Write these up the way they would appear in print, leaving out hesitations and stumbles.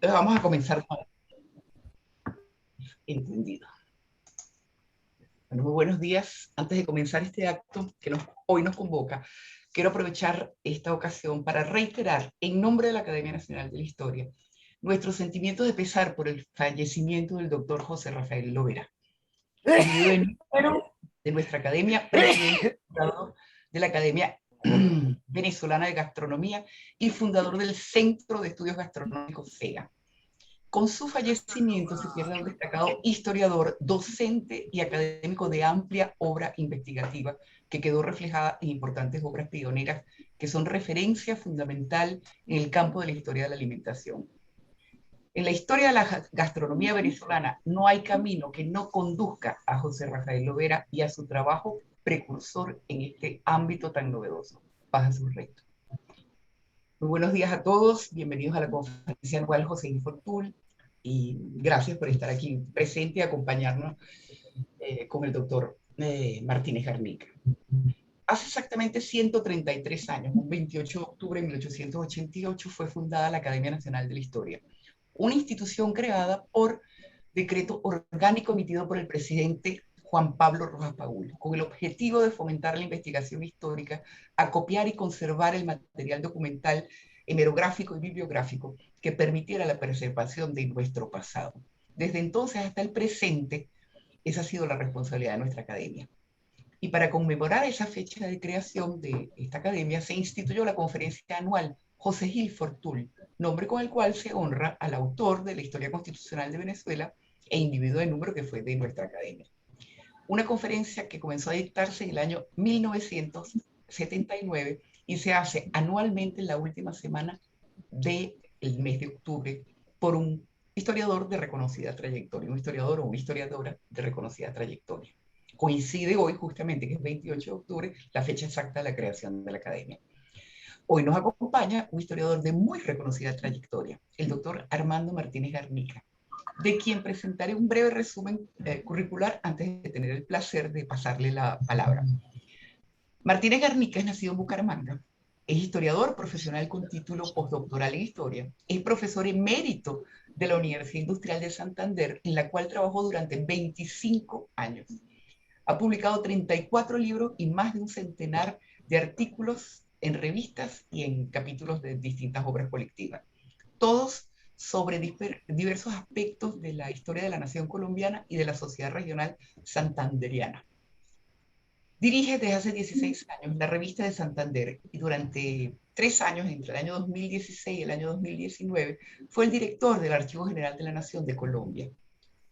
Vamos a comenzar. Entendido. Bueno, muy buenos días. Antes de comenzar este acto que hoy nos convoca, quiero aprovechar esta ocasión para reiterar, en nombre de la Academia Nacional de la Historia, nuestros sentimientos de pesar por el fallecimiento del doctor José Rafael Lovera, individuo de número de nuestra academia, presidente de la Academia Venezolana de Gastronomía y fundador del Centro de Estudios Gastronómicos CEGA. Con su fallecimiento se pierde un destacado historiador, docente y académico de amplia obra investigativa que quedó reflejada en importantes obras pioneras que son referencia fundamental en el campo de la historia de la alimentación. En la historia de la gastronomía venezolana no hay camino que no conduzca a José Rafael Lovera y a su trabajo precursor en este ámbito tan novedoso. Baja su reto. Muy buenos días a todos, bienvenidos a la conferencia anual José Infortul y gracias por estar aquí presente y acompañarnos con el doctor Martínez Garnica. Hace exactamente 133 años, un 28 de octubre de 1888, fue fundada la Academia Nacional de la Historia, una institución creada por decreto orgánico emitido por el presidente Juan Pablo Rojas Paul, con el objetivo de fomentar la investigación histórica, acopiar y conservar el material documental, hemerográfico y bibliográfico que permitiera la preservación de nuestro pasado. Desde entonces hasta el presente, esa ha sido la responsabilidad de nuestra academia. Y para conmemorar esa fecha de creación de esta academia, se instituyó la conferencia anual José Gil Fortul, nombre con el cual se honra al autor de la Historia Constitucional de Venezuela e individuo de número que fue de nuestra academia. Una conferencia que comenzó a dictarse en el año 1979 y se hace anualmente en la última semana del mes de octubre por un historiador de reconocida trayectoria, un historiador o una historiadora de reconocida trayectoria. Coincide hoy justamente, que es 28 de octubre, la fecha exacta de la creación de la academia. Hoy nos acompaña un historiador de muy reconocida trayectoria, el doctor Armando Martínez Garnica, de quien presentaré un breve resumen curricular antes de tener el placer de pasarle la palabra. Martínez Garnica es nacido en Bucaramanga, es historiador profesional con título postdoctoral en historia, es profesor emérito de la Universidad Industrial de Santander, en la cual trabajó durante 25 años. Ha publicado 34 libros y más de un centenar de artículos en revistas y en capítulos de distintas obras colectivas, todos sobre diversos aspectos de la historia de la nación colombiana y de la sociedad regional santanderiana. Dirige desde hace 16 años la revista de Santander y durante 3 años, entre el año 2016 y el año 2019, fue el director del Archivo General de la Nación de Colombia.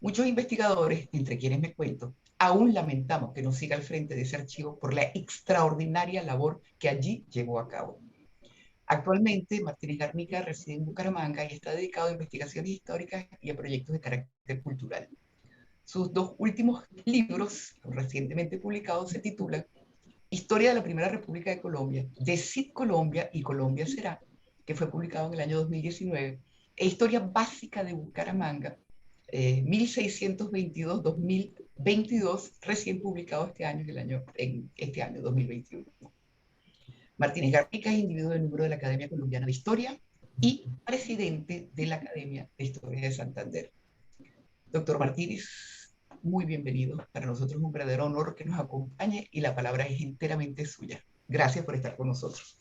Muchos investigadores, entre quienes me cuento, aún lamentamos que no siga al frente de ese archivo por la extraordinaria labor que allí llevó a cabo. Actualmente, Martínez Garnica reside en Bucaramanga y está dedicado a investigaciones históricas y a proyectos de carácter cultural. Sus dos últimos libros, recientemente publicados, se titulan Historia de la Primera República de Colombia, Decid Colombia y Colombia será, que fue publicado en el año 2019, e Historia Básica de Bucaramanga, 1622-2022, recién publicado en este año 2021. Martínez Garnica es individuo de número de la Academia Colombiana de Historia y presidente de la Academia de Historia de Santander. Doctor Martínez, muy bienvenido. Para nosotros es un verdadero honor que nos acompañe y la palabra es enteramente suya. Gracias por estar con nosotros.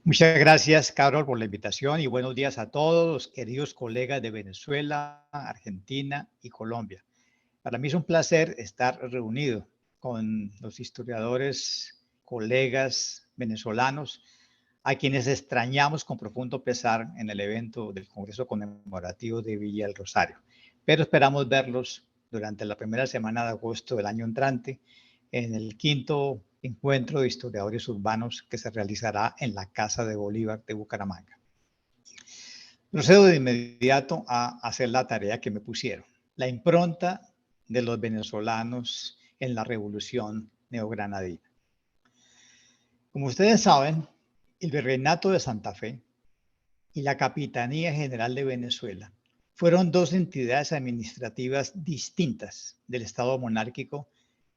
Muchas gracias, Carol, por la invitación y buenos días a todos los queridos colegas de Venezuela, Argentina y Colombia. Para mí es un placer estar reunido con los historiadores, colegas venezolanos, a quienes extrañamos con profundo pesar en el evento del Congreso Conmemorativo de Villa del Rosario. Pero esperamos verlos durante la primera semana de agosto del año entrante en el 5º encuentro de historiadores urbanos que se realizará en la Casa de Bolívar de Bucaramanga. Procedo de inmediato a hacer la tarea que me pusieron, la impronta de los venezolanos en la Revolución Neogranadina. Como ustedes saben, el Virreinato de Santa Fe y la Capitanía General de Venezuela fueron dos entidades administrativas distintas del Estado monárquico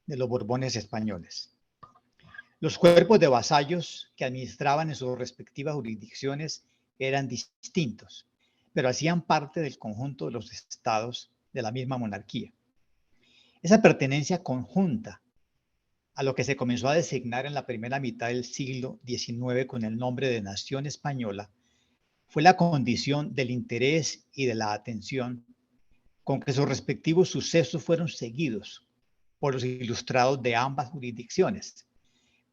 de los Borbones españoles. Los cuerpos de vasallos que administraban en sus respectivas jurisdicciones eran distintos, pero hacían parte del conjunto de los estados de la misma monarquía. Esa pertenencia conjunta a lo que se comenzó a designar en la primera mitad del siglo XIX con el nombre de Nación Española, fue la condición del interés y de la atención con que sus respectivos sucesos fueron seguidos por los ilustrados de ambas jurisdicciones.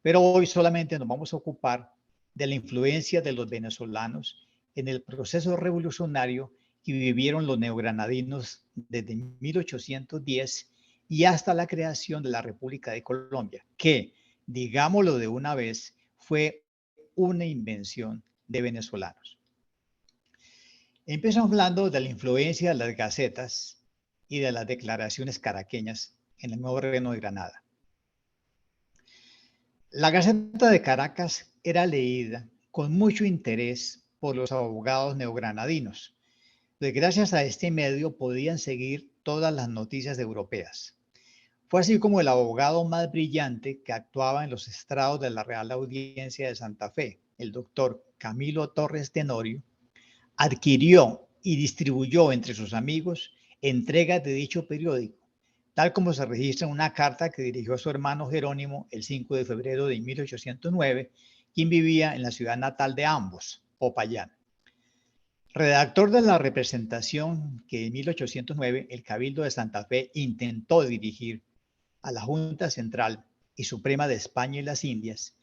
Pero hoy solamente nos vamos a ocupar de la influencia de los venezolanos en el proceso revolucionario que vivieron los neogranadinos desde 1810 y hasta la creación de la República de Colombia, que, digámoslo de una vez, fue una invención de venezolanos. Empezamos hablando de la influencia de las gacetas y de las declaraciones caraqueñas en el nuevo Reino de Granada. La Gaceta de Caracas era leída con mucho interés por los abogados neogranadinos, pues gracias a este medio podían seguir todas las noticias europeas. Fue así como el abogado más brillante que actuaba en los estrados de la Real Audiencia de Santa Fe, el doctor Camilo Torres Tenorio, adquirió y distribuyó entre sus amigos entregas de dicho periódico, tal como se registra en una carta que dirigió a su hermano Jerónimo el 5 de febrero de 1809, quien vivía en la ciudad natal de ambos, Popayán. Redactor de la representación que en 1809 el Cabildo de Santa Fe intentó dirigir a la Junta Central y Suprema de España y las Indias,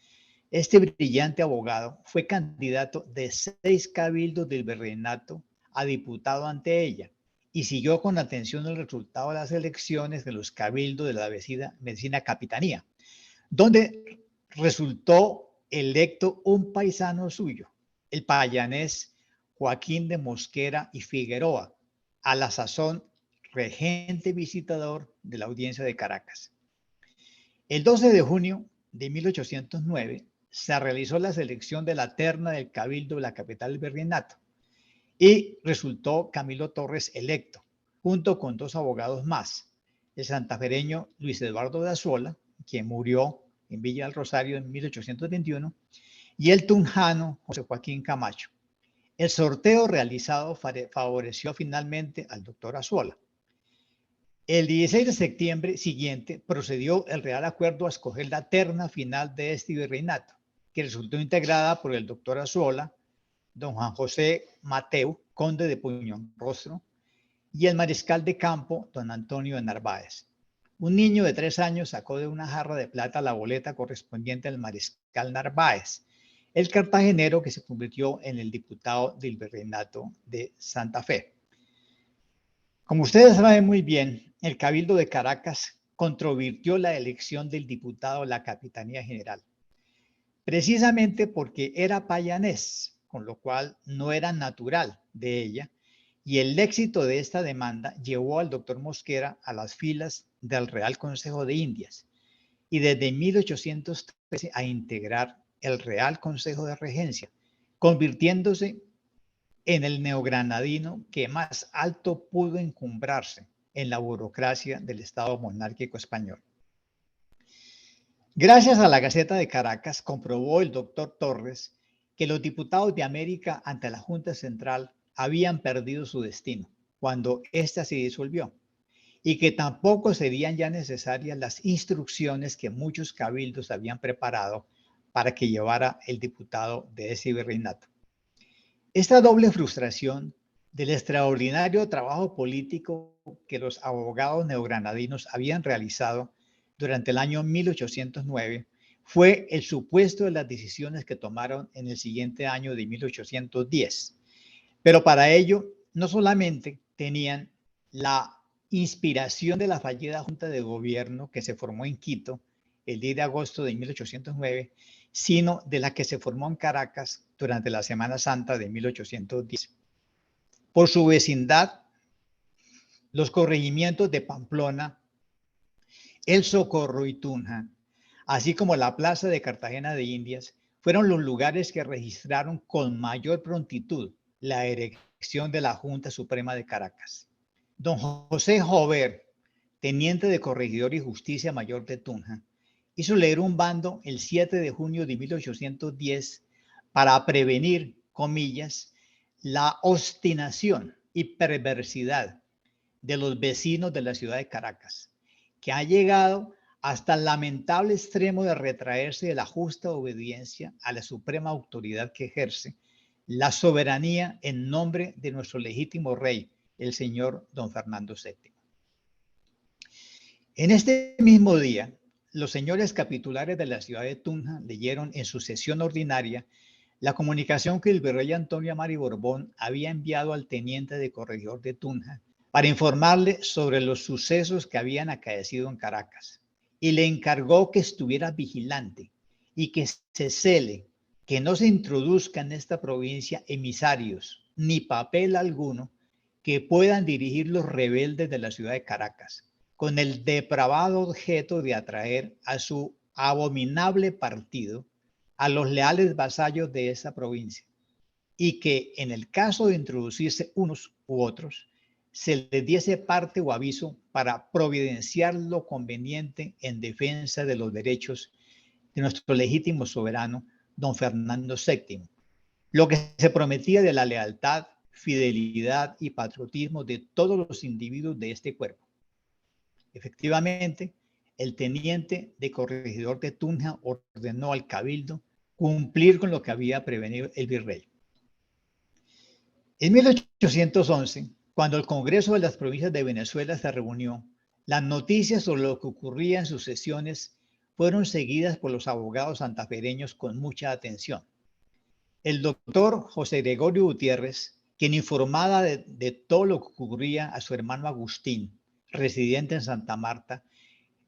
este brillante abogado fue candidato de 6 cabildos del virreinato a diputado ante ella y siguió con atención el resultado de las elecciones de los cabildos de la vecina capitanía, donde resultó electo un paisano suyo, el payanés Joaquín de Mosquera y Figueroa, a la sazón regente visitador de la Audiencia de Caracas. El 12 de junio de 1809 se realizó la selección de la terna del Cabildo de la capital del virreinato y resultó Camilo Torres electo, junto con 2 abogados más, el santafereño Luis Eduardo de Azuola, quien murió en Villa del Rosario en 1821, y el tunjano José Joaquín Camacho. El sorteo realizado favoreció finalmente al doctor Azuola. El 16 de septiembre siguiente procedió el Real Acuerdo a escoger la terna final de este virreinato, que resultó integrada por el doctor Azuola, don Juan José Mateu, conde de Puñonrostro, y el mariscal de campo, don Antonio de Narváez. Un niño de 3 años sacó de una jarra de plata la boleta correspondiente al mariscal Narváez, el cartagenero que se convirtió en el diputado del virreinato de Santa Fe. Como ustedes saben muy bien, el Cabildo de Caracas controvirtió la elección del diputado a la Capitanía General, precisamente porque era payanés, con lo cual no era natural de ella, y el éxito de esta demanda llevó al doctor Mosquera a las filas del Real Consejo de Indias y desde 1813 a integrar el Real Consejo de Regencia, convirtiéndose en el neogranadino que más alto pudo encumbrarse en la burocracia del Estado monárquico español. Gracias a la Gaceta de Caracas, comprobó el doctor Torres que los diputados de América ante la Junta Central habían perdido su destino cuando ésta se disolvió y que tampoco serían ya necesarias las instrucciones que muchos cabildos habían preparado para que llevara el diputado de ese virreinato. Esta doble frustración del extraordinario trabajo político que los abogados neogranadinos habían realizado durante el año 1809 fue el supuesto de las decisiones que tomaron en el siguiente año de 1810. Pero para ello no solamente tenían la inspiración de la fallida Junta de Gobierno que se formó en Quito el 10 de agosto de 1809, sino de la que se formó en Caracas durante la Semana Santa de 1810. Por su vecindad, los corregimientos de Pamplona, El Socorro y Tunja, así como la plaza de Cartagena de Indias, fueron los lugares que registraron con mayor prontitud la erección de la Junta Suprema de Caracas. Don José Jover, teniente de corregidor y justicia mayor de Tunja, hizo leer un bando el 7 de junio de 1810 para prevenir, comillas, la obstinación y perversidad de los vecinos de la ciudad de Caracas, que ha llegado hasta el lamentable extremo de retraerse de la justa obediencia a la suprema autoridad que ejerce la soberanía en nombre de nuestro legítimo rey, el señor don Fernando VII. En este mismo día, los señores capitulares de la ciudad de Tunja leyeron en su sesión ordinaria la comunicación que el virrey Antonio Amari Borbón había enviado al teniente de corregidor de Tunja para informarle sobre los sucesos que habían acaecido en Caracas, y le encargó que estuviera vigilante y que se cele que no se introduzca en esta provincia emisarios ni papel alguno que puedan dirigir los rebeldes de la ciudad de Caracas, con el depravado objeto de atraer a su abominable partido a los leales vasallos de esa provincia, y que en el caso de introducirse unos u otros, se les diese parte o aviso para providenciar lo conveniente en defensa de los derechos de nuestro legítimo soberano, don Fernando VII, lo que se prometía de la lealtad, fidelidad y patriotismo de todos los individuos de este cuerpo. Efectivamente, el teniente de corregidor de Tunja ordenó al cabildo cumplir con lo que había prevenido el virrey. En 1811, cuando el Congreso de las Provincias de Venezuela se reunió, las noticias sobre lo que ocurría en sus sesiones fueron seguidas por los abogados santafereños con mucha atención. El doctor José Gregorio Gutiérrez, quien informaba de todo lo que ocurría a su hermano Agustín, residente en Santa Marta,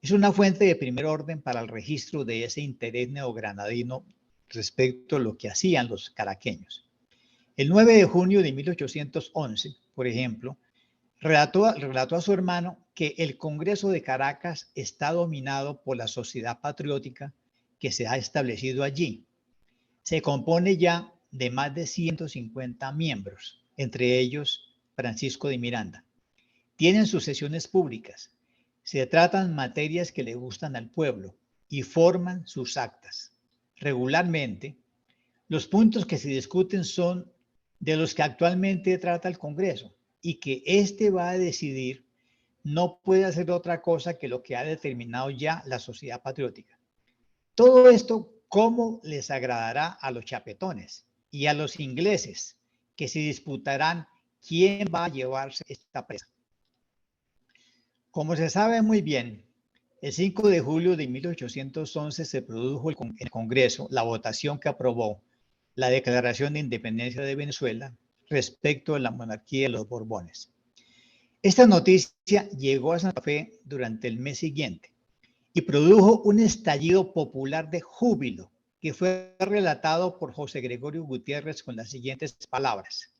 es una fuente de primer orden para el registro de ese interés neogranadino respecto a lo que hacían los caraqueños. El 9 de junio de 1811, por ejemplo, relató a su hermano que el Congreso de Caracas está dominado por la sociedad patriótica que se ha establecido allí. Se compone ya de más de 150 miembros, entre ellos Francisco de Miranda. Tienen sus sesiones públicas, se tratan materias que le gustan al pueblo y forman sus actas. Regularmente, los puntos que se discuten son de los que actualmente trata el Congreso y que éste va a decidir, no puede hacer otra cosa que lo que ha determinado ya la sociedad patriótica. Todo esto, ¿cómo les agradará a los chapetones y a los ingleses que se disputarán quién va a llevarse esta presa? Como se sabe muy bien, el 5 de julio de 1811 se produjo en el Congreso la votación que aprobó la Declaración de Independencia de Venezuela respecto a la monarquía de los Borbones. Esta noticia llegó a Santa Fe durante el mes siguiente y produjo un estallido popular de júbilo que fue relatado por José Gregorio Gutiérrez con las siguientes palabras: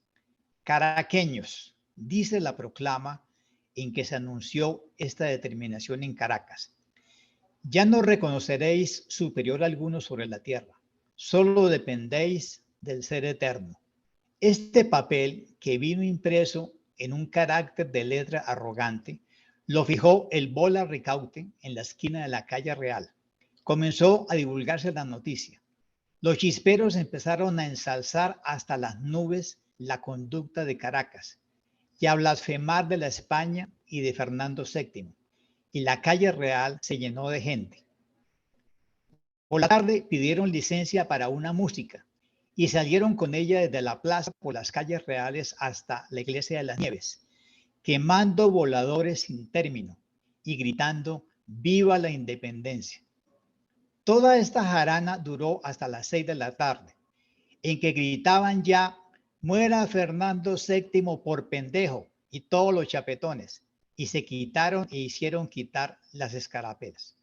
caraqueños, dice la proclama en que se anunció esta determinación en Caracas, ya no reconoceréis superior alguno sobre la tierra, solo dependéis del ser eterno. Este papel, que vino impreso en un carácter de letra arrogante, lo fijó el Bola Ricaute en la esquina de la calle Real. Comenzó a divulgarse la noticia. Los chisperos empezaron a ensalzar hasta las nubes la conducta de Caracas y a blasfemar de la España y de Fernando VII, y la calle Real se llenó de gente. Por la tarde pidieron licencia para una música y salieron con ella desde la plaza por las calles reales hasta la iglesia de las Nieves, quemando voladores sin término y gritando ¡viva la independencia! Toda esta jarana duró hasta las 6 de la tarde, en que gritaban ya muera Fernando VII por pendejo y todos los chapetones, y se quitaron e hicieron quitar las escarapelas.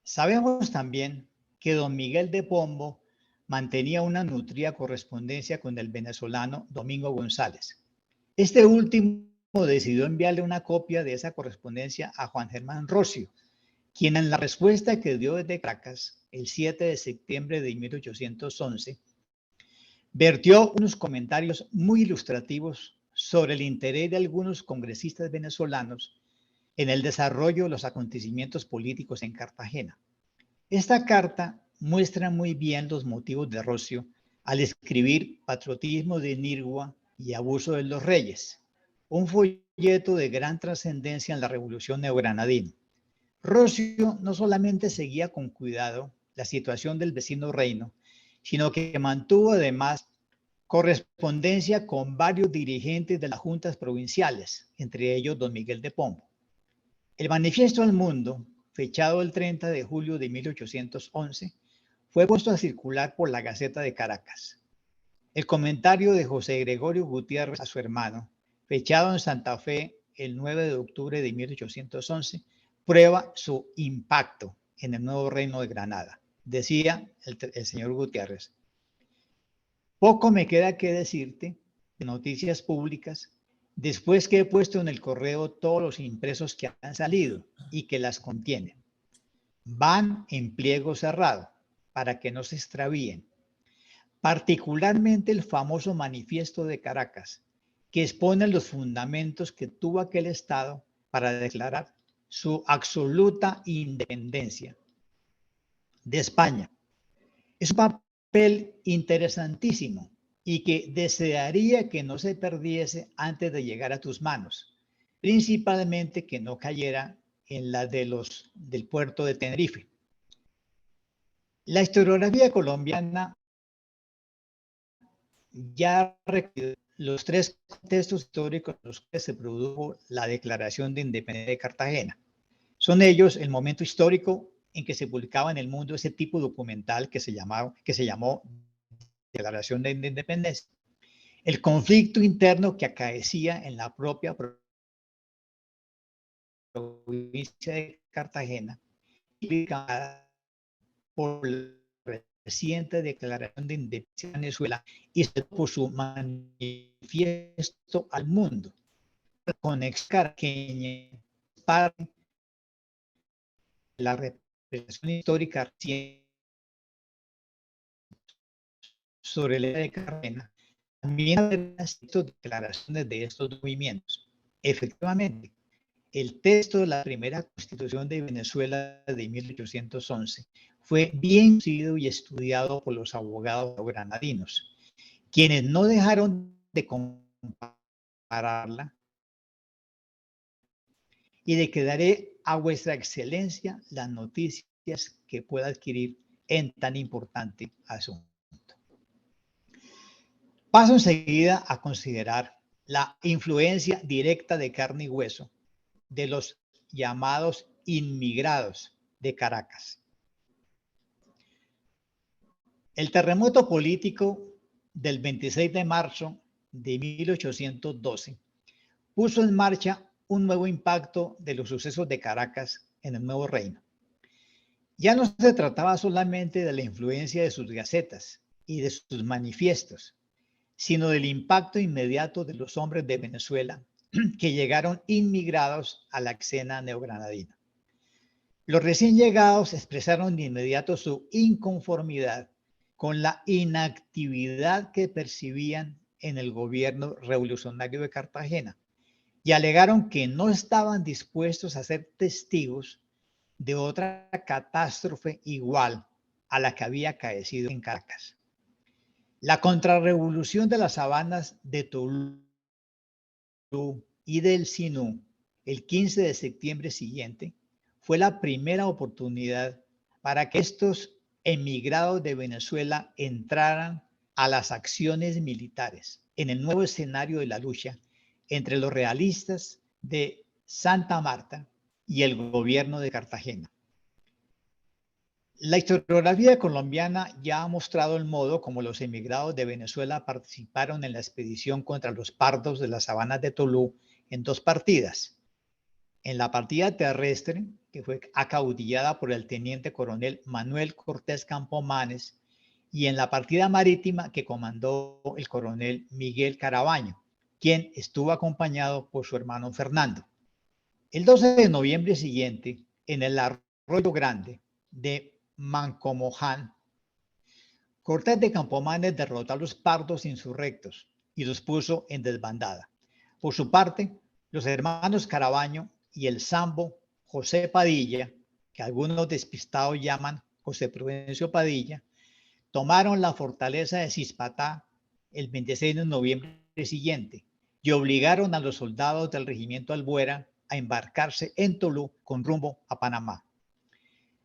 Sabemos también que don Miguel de Pombo mantenía una nutrida correspondencia con el venezolano Domingo González. Este último decidió enviarle una copia de esa correspondencia a Juan Germán Rocio, quien en la respuesta que dio desde Caracas el 7 de septiembre de 1811, vertió unos comentarios muy ilustrativos sobre el interés de algunos congresistas venezolanos en el desarrollo de los acontecimientos políticos en Cartagena. Esta carta muestra muy bien los motivos de Rocio al escribir Patriotismo de Nirgua y Abuso de los Reyes, un folleto de gran trascendencia en la Revolución neogranadina. Roscio no solamente seguía con cuidado la situación del vecino reino, sino que mantuvo además correspondencia con varios dirigentes de las juntas provinciales, entre ellos don Miguel de Pombo. El Manifiesto al Mundo, fechado el 30 de julio de 1811, fue puesto a circular por la Gaceta de Caracas. El comentario de José Gregorio Gutiérrez a su hermano, fechado en Santa Fe el 9 de octubre de 1811, prueba su impacto en el nuevo reino de Granada. Decía el señor Gutiérrez: poco me queda que decirte de noticias públicas después que he puesto en el correo todos los impresos que han salido y que las contienen. Van en pliego cerrado para que no se extravíen. Particularmente el famoso Manifiesto de Caracas, que expone los fundamentos que tuvo aquel Estado para declarar su absoluta independencia de España. Es un papel interesantísimo y que desearía que no se perdiese antes de llegar a tus manos, principalmente que no cayera en la del puerto de Tenerife. La historiografía colombiana ya requiere los tres contextos históricos en los que se produjo la Declaración de Independencia de Cartagena. Son ellos el momento histórico en que se publicaba en el mundo ese tipo documental que se llamó Declaración de Independencia, el conflicto interno que acaecía en la propia provincia de Cartagena, por la reciente declaración de independencia de Venezuela y por su manifiesto al mundo, conectar que parte la representación histórica reciente sobre la de Cartagena, también hay declaraciones de estos movimientos. Efectivamente, el texto de la primera Constitución de Venezuela de 1811 fue bien conocido y estudiado por los abogados granadinos, quienes no dejaron de compararla, y de que daré a vuestra excelencia las noticias que pueda adquirir en tan importante asunto. Paso enseguida a considerar la influencia directa de carne y hueso de los llamados inmigrados de Caracas. El terremoto político del 26 de marzo de 1812 puso en marcha un nuevo impacto de los sucesos de Caracas en el nuevo reino. Ya no se trataba solamente de la influencia de sus gacetas y de sus manifiestos, sino del impacto inmediato de los hombres de Venezuela que llegaron inmigrados a la escena neogranadina. Los recién llegados expresaron de inmediato su inconformidad con la inactividad que percibían en el gobierno revolucionario de Cartagena y alegaron que no estaban dispuestos a ser testigos de otra catástrofe igual a la que había acaecido en Caracas. La contrarrevolución de las sabanas de Tolú y del Sinú, el 15 de septiembre siguiente, fue la primera oportunidad para que estos emigrados de Venezuela entraran a las acciones militares en el nuevo escenario de la lucha entre los realistas de Santa Marta y el gobierno de Cartagena. La historiografía colombiana ya ha mostrado el modo como los emigrados de Venezuela participaron en la expedición contra los pardos de las sabanas de Tolú en dos partidas. En la partida terrestre, que fue acaudillada por el teniente coronel Manuel Cortés Campomanes, y en la partida marítima que comandó el coronel Miguel Carabaño, quien estuvo acompañado por su hermano Fernando. El 12 de noviembre siguiente, en el Arroyo Grande de Mancomoján, Cortés de Campomanes derrotó a los pardos insurrectos y los puso en desbandada. Por su parte, los hermanos Carabaño y el sambo José Padilla, que algunos despistados llaman José Prudencio Padilla, tomaron la fortaleza de Cispatá el 26 de noviembre siguiente y obligaron a los soldados del regimiento Albuera a embarcarse en Tolú con rumbo a Panamá.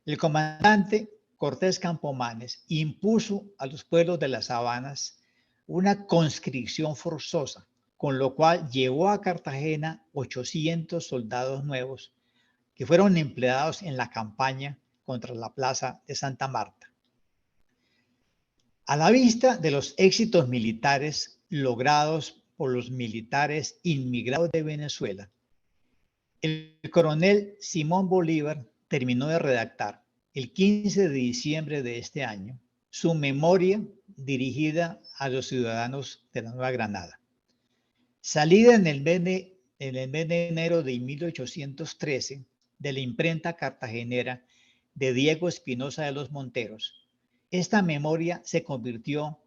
El comandante Cortés Campomanes impuso a los pueblos de las sabanas una conscripción forzosa, con lo cual llevó a Cartagena 800 soldados nuevos que fueron empleados en la campaña contra la plaza de Santa Marta. A la vista de los éxitos militares logrados por los militares inmigrados de Venezuela, el coronel Simón Bolívar terminó de redactar el 15 de diciembre de este año su memoria dirigida a los ciudadanos de la Nueva Granada. Salida en el mes de enero de 1813 de la imprenta cartagenera de Diego Espinosa de los Monteros, esta memoria se convirtió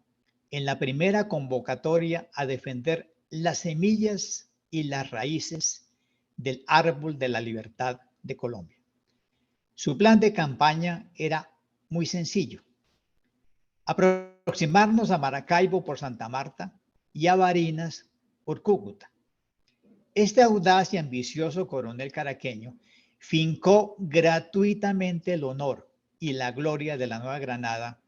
en la primera convocatoria a defender las semillas y las raíces del árbol de la libertad de Colombia. Su plan de campaña era muy sencillo: aproximarnos a Maracaibo por Santa Marta y a Barinas por Cúcuta. Este audaz y ambicioso coronel caraqueño fincó gratuitamente el honor y la gloria de la Nueva Granada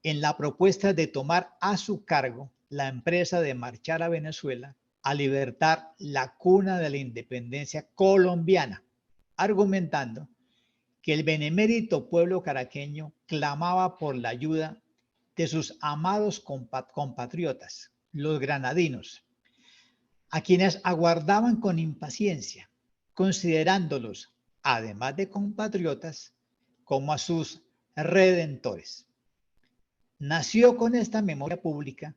en la propuesta de tomar a su cargo la empresa de marchar a Venezuela a libertar la cuna de la independencia colombiana, argumentando que el benemérito pueblo caraqueño clamaba por la ayuda de sus amados compatriotas, los granadinos, a quienes aguardaban con impaciencia, considerándolos, además de compatriotas, como a sus redentores. Nació con esta memoria pública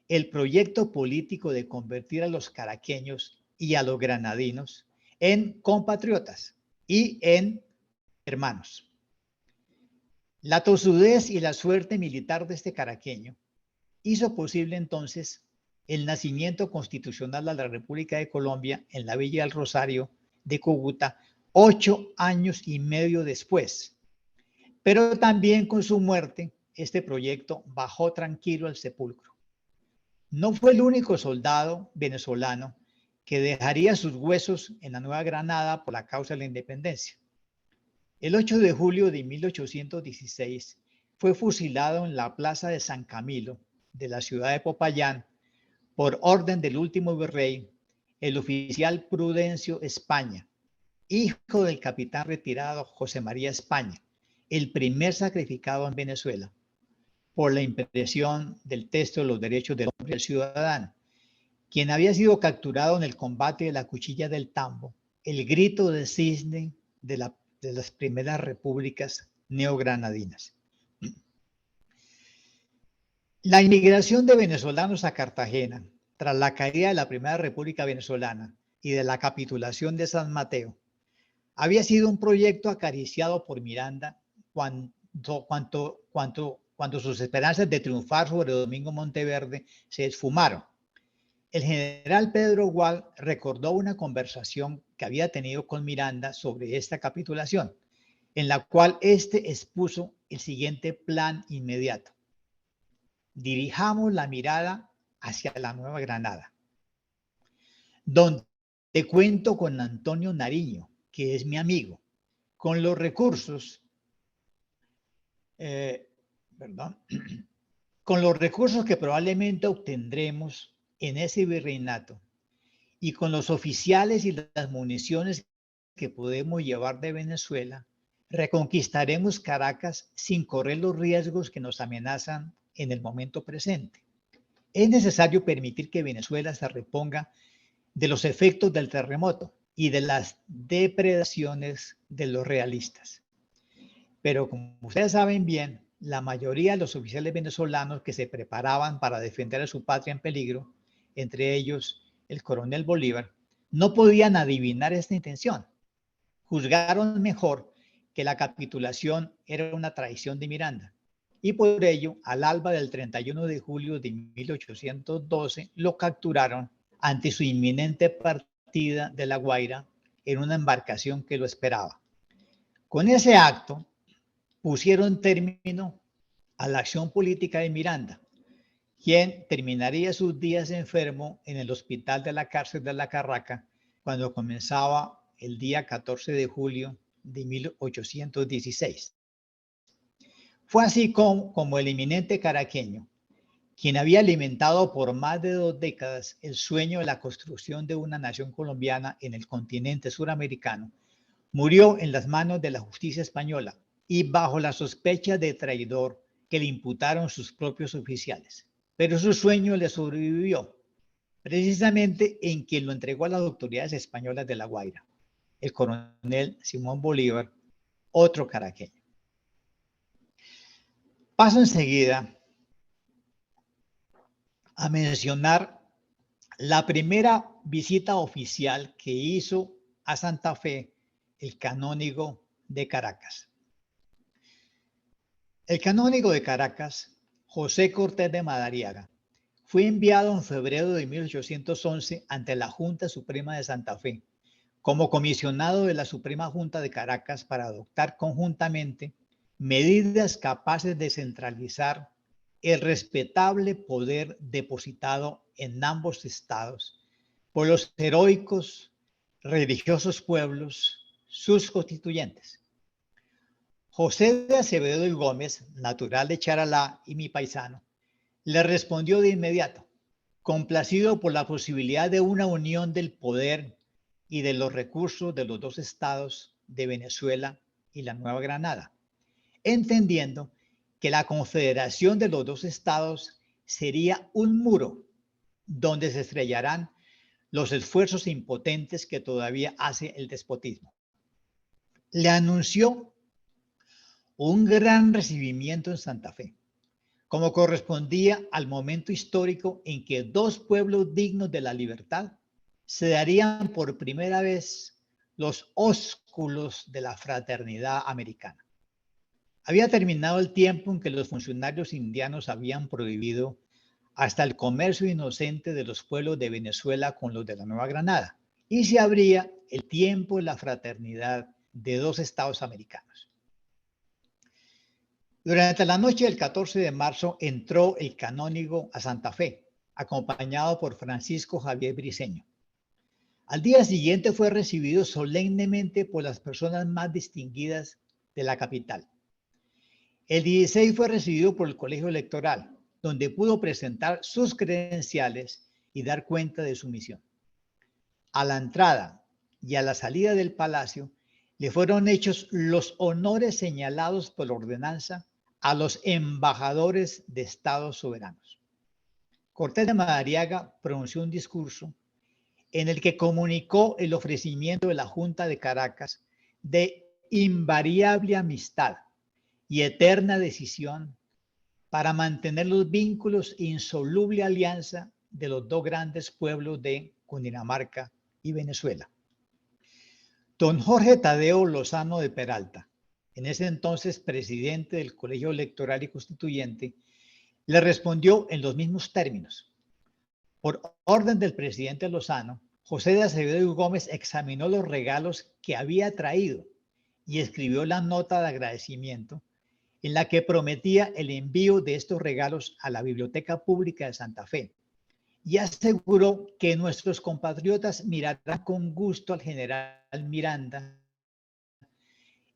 el proyecto político de convertir a los caraqueños y a los granadinos en compatriotas y en hermanos. La tosudez y la suerte militar de este caraqueño hizo posible entonces el nacimiento constitucional de la República de Colombia en la Villa del Rosario de Cúcuta 8 años y medio después. Pero también con su muerte, este proyecto bajó tranquilo al sepulcro. No fue el único soldado venezolano que dejaría sus huesos en la Nueva Granada por la causa de la independencia. El 8 de julio de 1816 fue fusilado en la plaza de San Camilo de la ciudad de Popayán por orden del último virrey, el oficial Prudencio España, hijo del capitán retirado José María España, el primer sacrificado en Venezuela por la impresión del texto de los derechos del hombre y del ciudadano, quien había sido capturado en el combate de la Cuchilla del Tambo, el grito de cisne de las primeras repúblicas neogranadinas. La inmigración de venezolanos a Cartagena tras la caída de la Primera República Venezolana y de la capitulación de San Mateo había sido un proyecto acariciado por Miranda cuando sus esperanzas de triunfar sobre Domingo Monteverde se esfumaron. El general Pedro Gual recordó una conversación que había tenido con Miranda sobre esta capitulación, en la cual éste expuso el siguiente plan inmediato: dirijamos la mirada hacia la Nueva Granada, donde cuento con Antonio Nariño, que es mi amigo, con los recursos, con los recursos que probablemente obtendremos en ese virreinato y con los oficiales y las municiones que podemos llevar de Venezuela, reconquistaremos Caracas sin correr los riesgos que nos amenazan en el momento presente. Es necesario permitir que Venezuela se reponga de los efectos del terremoto y de las depredaciones de los realistas. Pero como ustedes saben bien, la mayoría de los oficiales venezolanos que se preparaban para defender a su patria en peligro, entre ellos el coronel Bolívar, no podían adivinar esta intención. Juzgaron mejor que la capitulación era una traición de Miranda, y por ello, al alba del 31 de julio de 1812, lo capturaron ante su inminente partida de La Guaira en una embarcación que lo esperaba. Con ese acto, pusieron término a la acción política de Miranda, quien terminaría sus días enfermo en el hospital de la cárcel de La Carraca cuando comenzaba el día 14 de julio de 1816. Fue así como el eminente caraqueño, quien había alimentado por más de 2 décadas el sueño de la construcción de una nación colombiana en el continente suramericano, murió en las manos de la justicia española y bajo la sospecha de traidor que le imputaron sus propios oficiales. Pero su sueño le sobrevivió, precisamente en quien lo entregó a las autoridades españolas de La Guaira, el coronel Simón Bolívar, otro caraqueño. Paso enseguida a mencionar la primera visita oficial que hizo a Santa Fe el canónigo de Caracas. El canónigo de Caracas, José Cortés de Madariaga, fue enviado en febrero de 1811 ante la Junta Suprema de Santa Fe como comisionado de la Suprema Junta de Caracas para adoptar conjuntamente medidas capaces de centralizar el respetable poder depositado en ambos estados por los heroicos religiosos pueblos, sus constituyentes. José de Acevedo y Gómez, natural de Charalá y mi paisano, le respondió de inmediato, complacido por la posibilidad de una unión del poder y de los recursos de los dos estados de Venezuela y la Nueva Granada, entendiendo que la confederación de los dos estados sería un muro donde se estrellarán los esfuerzos impotentes que todavía hace el despotismo. Le anunció un gran recibimiento en Santa Fe, como correspondía al momento histórico en que dos pueblos dignos de la libertad se darían por primera vez los ósculos de la fraternidad americana. Había terminado el tiempo en que los funcionarios indianos habían prohibido hasta el comercio inocente de los pueblos de Venezuela con los de la Nueva Granada, y se abría el tiempo de la fraternidad de dos estados americanos. Durante la noche del 14 de marzo entró el canónigo a Santa Fe, acompañado por Francisco Javier Briceño. Al día siguiente fue recibido solemnemente por las personas más distinguidas de la capital. El 16 fue recibido por el Colegio Electoral, donde pudo presentar sus credenciales y dar cuenta de su misión. A la entrada y a la salida del palacio le fueron hechos los honores señalados por ordenanza a los embajadores de estados soberanos. Cortés de Madariaga pronunció un discurso en el que comunicó el ofrecimiento de la Junta de Caracas de invariable amistad y eterna decisión para mantener los vínculos e insoluble alianza de los dos grandes pueblos de Cundinamarca y Venezuela. Don Jorge Tadeo Lozano de Peralta, en ese entonces presidente del Colegio Electoral y Constituyente, le respondió en los mismos términos. Por orden del presidente Lozano, José de Acevedo y Gómez examinó los regalos que había traído y escribió la nota de agradecimiento en la que prometía el envío de estos regalos a la Biblioteca Pública de Santa Fe y aseguró que nuestros compatriotas mirarán con gusto al general Miranda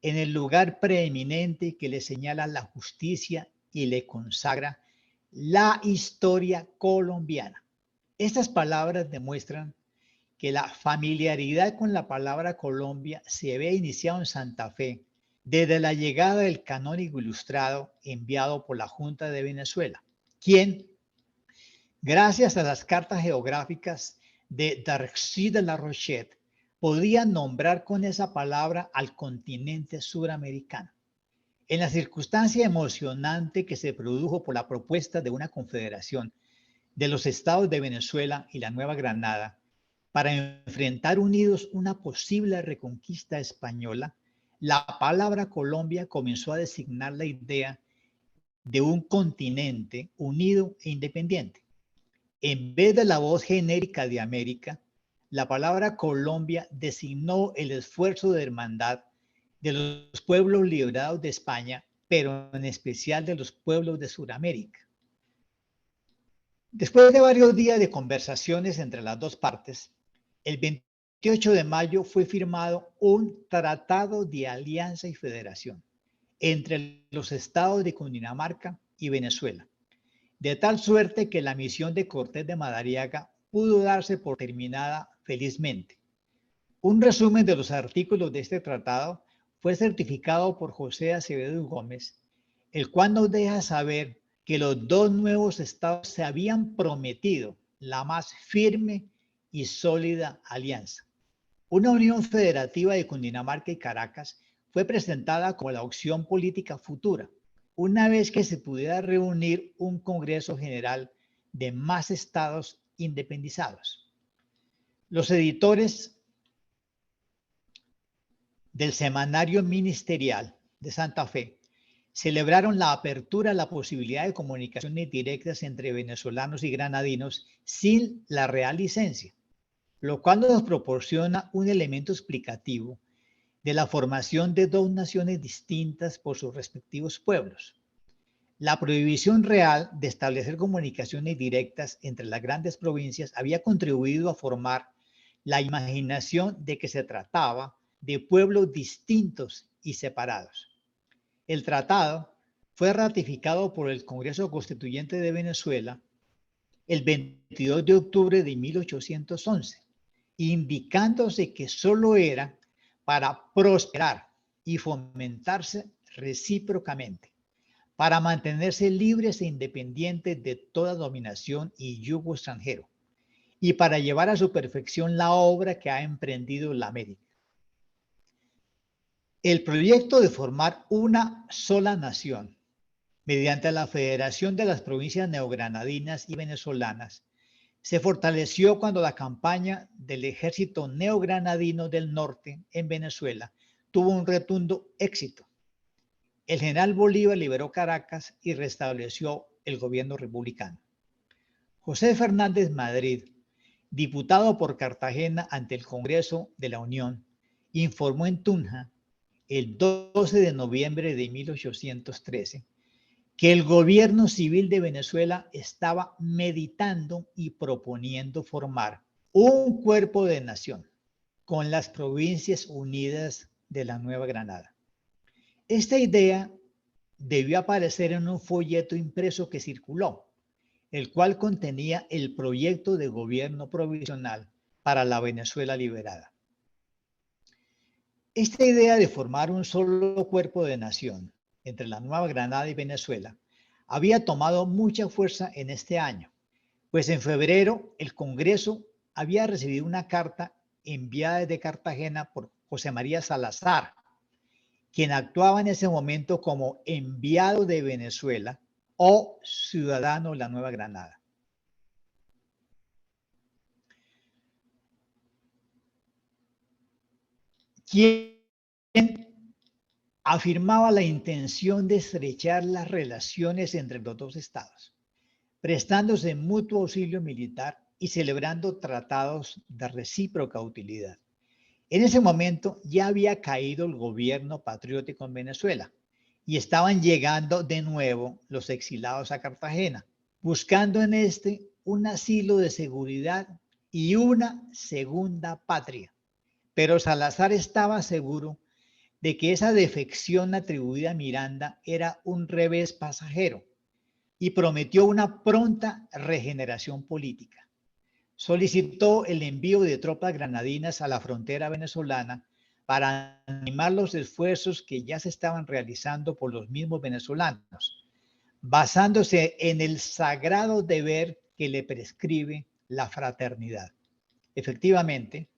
en el lugar preeminente que le señala la justicia y le consagra la historia colombiana. Estas palabras demuestran que la familiaridad con la palabra Colombia se había iniciado en Santa Fe desde la llegada del canónigo ilustrado enviado por la Junta de Venezuela, quien, gracias a las cartas geográficas de Darcy de la Rochette, podía nombrar con esa palabra al continente suramericano. En la circunstancia emocionante que se produjo por la propuesta de una confederación de los estados de Venezuela y la Nueva Granada para enfrentar unidos una posible reconquista española, la palabra Colombia comenzó a designar la idea de un continente unido e independiente. En vez de la voz genérica de América, la palabra Colombia designó el esfuerzo de hermandad de los pueblos liberados de España pero en especial de los pueblos de Sudamérica. Después de varios días de conversaciones entre las dos partes, el 28 de mayo fue firmado un tratado de alianza y federación entre los estados de Cundinamarca y Venezuela, de tal suerte que la misión de Cortés de Madariaga pudo darse por terminada felizmente. Un resumen de los artículos de este tratado fue certificado por José Acevedo Gómez, el cual nos deja saber que los dos nuevos estados se habían prometido la más firme y sólida alianza. Una unión federativa de Cundinamarca y Caracas fue presentada como la opción política futura, una vez que se pudiera reunir un Congreso General de más estados independizados. Los editores del Semanario Ministerial de Santa Fe celebraron la apertura a la posibilidad de comunicaciones directas entre venezolanos y granadinos sin la real licencia, lo cual nos proporciona un elemento explicativo de la formación de dos naciones distintas por sus respectivos pueblos. La prohibición real de establecer comunicaciones directas entre las grandes provincias había contribuido a formar la imaginación de que se trataba de pueblos distintos y separados. El tratado fue ratificado por el Congreso Constituyente de Venezuela el 22 de octubre de 1811, indicándose que solo era para prosperar y fomentarse recíprocamente, para mantenerse libres e independientes de toda dominación y yugo extranjero, y para llevar a su perfección la obra que ha emprendido la América. El proyecto de formar una sola nación mediante la federación de las provincias neogranadinas y venezolanas se fortaleció cuando la campaña del ejército neogranadino del norte en Venezuela tuvo un rotundo éxito. El general Bolívar liberó Caracas y restableció el gobierno republicano. José Fernández Madrid, diputado por Cartagena ante el Congreso de la Unión, informó en Tunja el 12 de noviembre de 1813 que el gobierno civil de Venezuela estaba meditando y proponiendo formar un cuerpo de nación con las Provincias Unidas de la Nueva Granada. Esta idea debió aparecer en un folleto impreso que circuló, el cual contenía el proyecto de gobierno provisional para la Venezuela liberada. Esta idea de formar un solo cuerpo de nación entre la Nueva Granada y Venezuela había tomado mucha fuerza en este año, pues en febrero el Congreso había recibido una carta enviada desde Cartagena por José María Salazar, quien actuaba en ese momento como enviado de Venezuela o ciudadano de la Nueva Granada. Quien afirmaba la intención de estrechar las relaciones entre los dos estados, prestándose mutuo auxilio militar y celebrando tratados de recíproca utilidad. En ese momento ya había caído el gobierno patriótico en Venezuela y estaban llegando de nuevo los exilados a Cartagena, buscando en este un asilo de seguridad y una segunda patria. Pero Salazar estaba seguro de que esa defección atribuida a Miranda era un revés pasajero y prometió una pronta regeneración política. Solicitó el envío de tropas granadinas a la frontera venezolana para animar los esfuerzos que ya se estaban realizando por los mismos venezolanos, basándose en el sagrado deber que le prescribe la fraternidad. Efectivamente,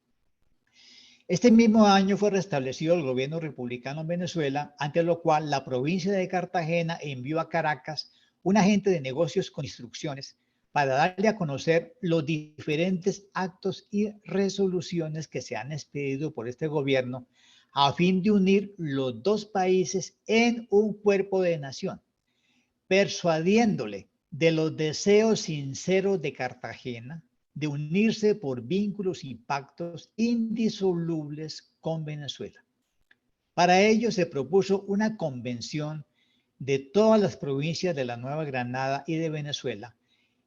este mismo año fue restablecido el gobierno republicano en Venezuela, ante lo cual la provincia de Cartagena envió a Caracas un agente de negocios con instrucciones para darle a conocer los diferentes actos y resoluciones que se han expedido por este gobierno a fin de unir los dos países en un cuerpo de nación, persuadiéndole de los deseos sinceros de Cartagena de unirse por vínculos y pactos indisolubles con Venezuela. Para ello se propuso una convención de todas las provincias de la Nueva Granada y de Venezuela,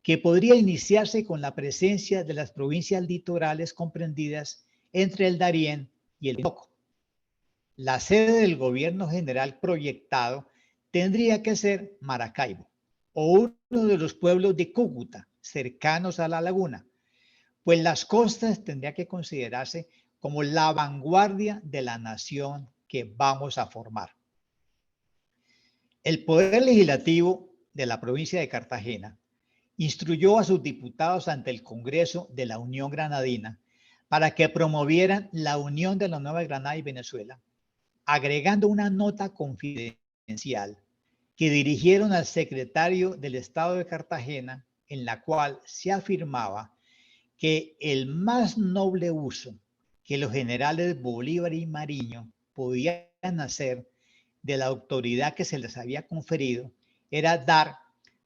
que podría iniciarse con la presencia de las provincias litorales comprendidas entre el Darién y el Orinoco. La sede del gobierno general proyectado tendría que ser Maracaibo o uno de los pueblos de Cúcuta, cercanos a la laguna, pues las costas tendría que considerarse como la vanguardia de la nación que vamos a formar. El Poder Legislativo de la provincia de Cartagena instruyó a sus diputados ante el Congreso de la Unión Granadina para que promovieran la unión de la Nueva Granada y Venezuela, agregando una nota confidencial que dirigieron al secretario del Estado de Cartagena, en la cual se afirmaba que el más noble uso que los generales Bolívar y Mariño podían hacer de la autoridad que se les había conferido era dar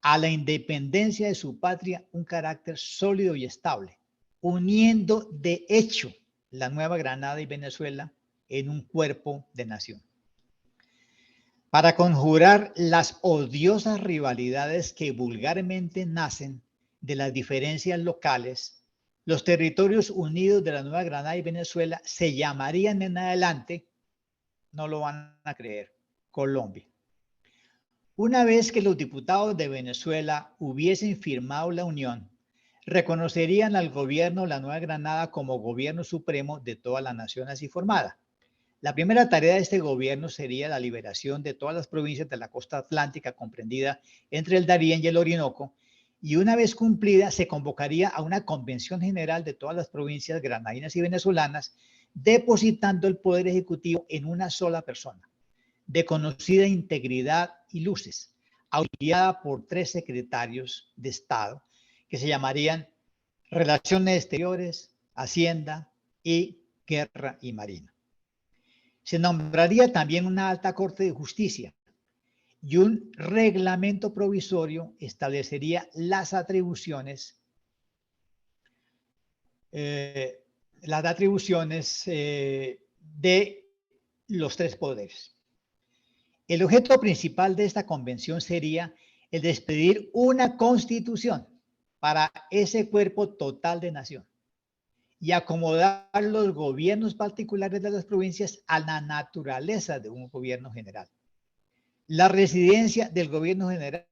a la independencia de su patria un carácter sólido y estable, uniendo de hecho la Nueva Granada y Venezuela en un cuerpo de nación. Para conjurar las odiosas rivalidades que vulgarmente nacen de las diferencias locales, los territorios unidos de la Nueva Granada y Venezuela se llamarían en adelante, no lo van a creer, Colombia. Una vez que los diputados de Venezuela hubiesen firmado la unión, reconocerían al gobierno de la Nueva Granada como gobierno supremo de toda la nación así formada. La primera tarea de este gobierno sería la liberación de todas las provincias de la costa atlántica comprendida entre el Darién y el Orinoco, y una vez cumplida se convocaría a una convención general de todas las provincias granadinas y venezolanas, depositando el poder ejecutivo en una sola persona, de conocida integridad y luces, auxiliada por 3 secretarios de Estado que se llamarían Relaciones Exteriores, Hacienda y Guerra y Marina. Se nombraría también una alta corte de justicia y un reglamento provisorio establecería las atribuciones de los 3 poderes. El objeto principal de esta convención sería el de expedir una constitución para ese cuerpo total de nación y acomodar los gobiernos particulares de las provincias a la naturaleza de un gobierno general. La residencia del gobierno general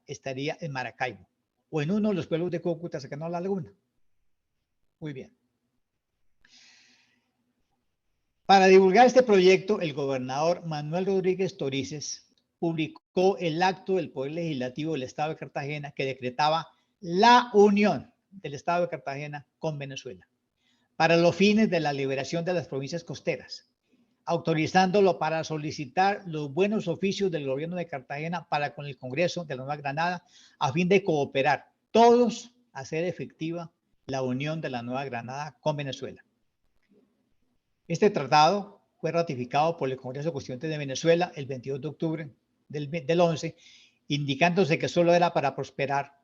estaría en Maracaibo o en uno de los pueblos de Cúcuta cercano a la laguna. Muy bien. Para divulgar este proyecto, el gobernador Manuel Rodríguez Torices publicó el acto del Poder Legislativo del Estado de Cartagena que decretaba la unión del Estado de Cartagena con Venezuela para los fines de la liberación de las provincias costeras, autorizándolo para solicitar los buenos oficios del gobierno de Cartagena para con el Congreso de la Nueva Granada a fin de cooperar todos a hacer efectiva la unión de la Nueva Granada con Venezuela. Este tratado fue ratificado por el Congreso Constituyente de Venezuela el 22 de octubre del 11, indicándose que solo era para prosperar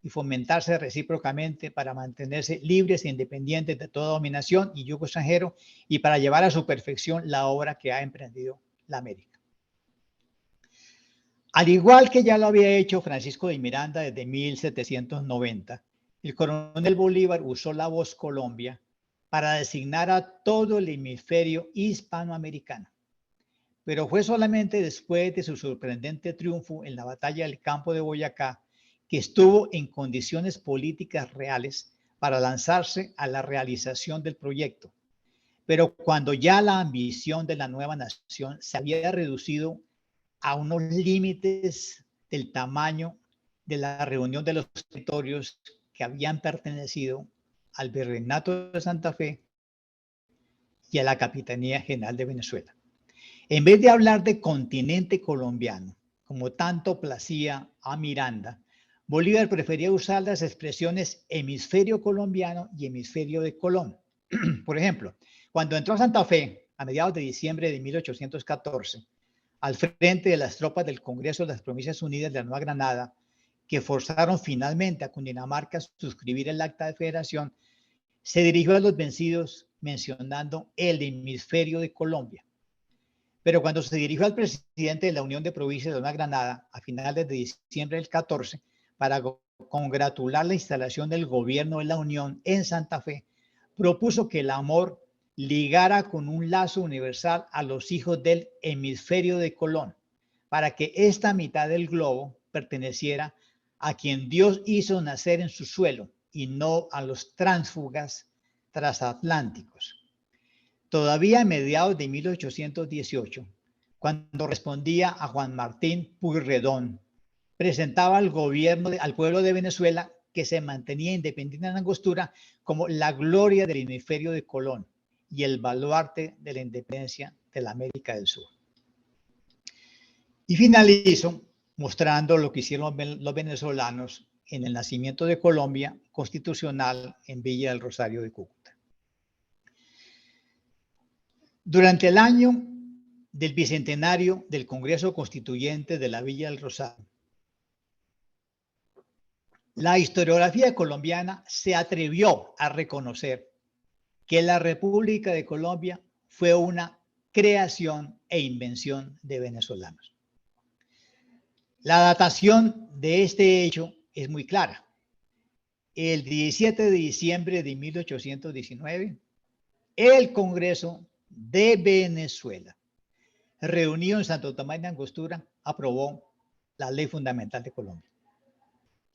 y fomentarse recíprocamente para mantenerse libres e independientes de toda dominación y yugo extranjero y para llevar a su perfección la obra que ha emprendido la América. Al igual que ya lo había hecho Francisco de Miranda desde 1790, el coronel Bolívar usó la voz Colombia para designar a todo el hemisferio hispanoamericano. Pero fue solamente después de su sorprendente triunfo en la batalla del campo de Boyacá que estuvo en condiciones políticas reales para lanzarse a la realización del proyecto. Pero cuando ya la ambición de la nueva nación se había reducido a unos límites del tamaño de la reunión de los territorios que habían pertenecido al Virreinato de Santa Fe y a la Capitanía General de Venezuela. En vez de hablar de continente colombiano, como tanto placía a Miranda, Bolívar prefería usar las expresiones hemisferio colombiano y hemisferio de Colón. Por ejemplo, cuando entró a Santa Fe a mediados de diciembre de 1814, al frente de las tropas del Congreso de las Provincias Unidas de la Nueva Granada, que forzaron finalmente a Cundinamarca a suscribir el acta de federación, se dirigió a los vencidos mencionando el hemisferio de Colombia. Pero cuando se dirigió al presidente de la Unión de Provincias de Nueva Granada a finales de diciembre del 14 para congratular la instalación del gobierno de la Unión en Santa Fe, propuso que el amor ligara con un lazo universal a los hijos del hemisferio de Colón, para que esta mitad del globo perteneciera a quien Dios hizo nacer en su suelo y no a los tránsfugas transatlánticos. Todavía a mediados de 1818, cuando respondía a Juan Martín Pueyrredón, presentaba al gobierno, al pueblo de Venezuela, que se mantenía independiente en Angostura, como la gloria del hemisferio de Colón y el baluarte de la independencia de la América del Sur. Y finalizo mostrando lo que hicieron los venezolanos en el nacimiento de Colombia constitucional en Villa del Rosario de Cúcuta. Durante el año del bicentenario del Congreso Constituyente de la Villa del Rosario, la historiografía colombiana se atrevió a reconocer que la República de Colombia fue una creación e invención de venezolanos. La datación de este hecho es muy clara. El 17 de diciembre de 1819, el Congreso de Venezuela, reunido en Santo Tomás de Angostura, aprobó la Ley Fundamental de Colombia.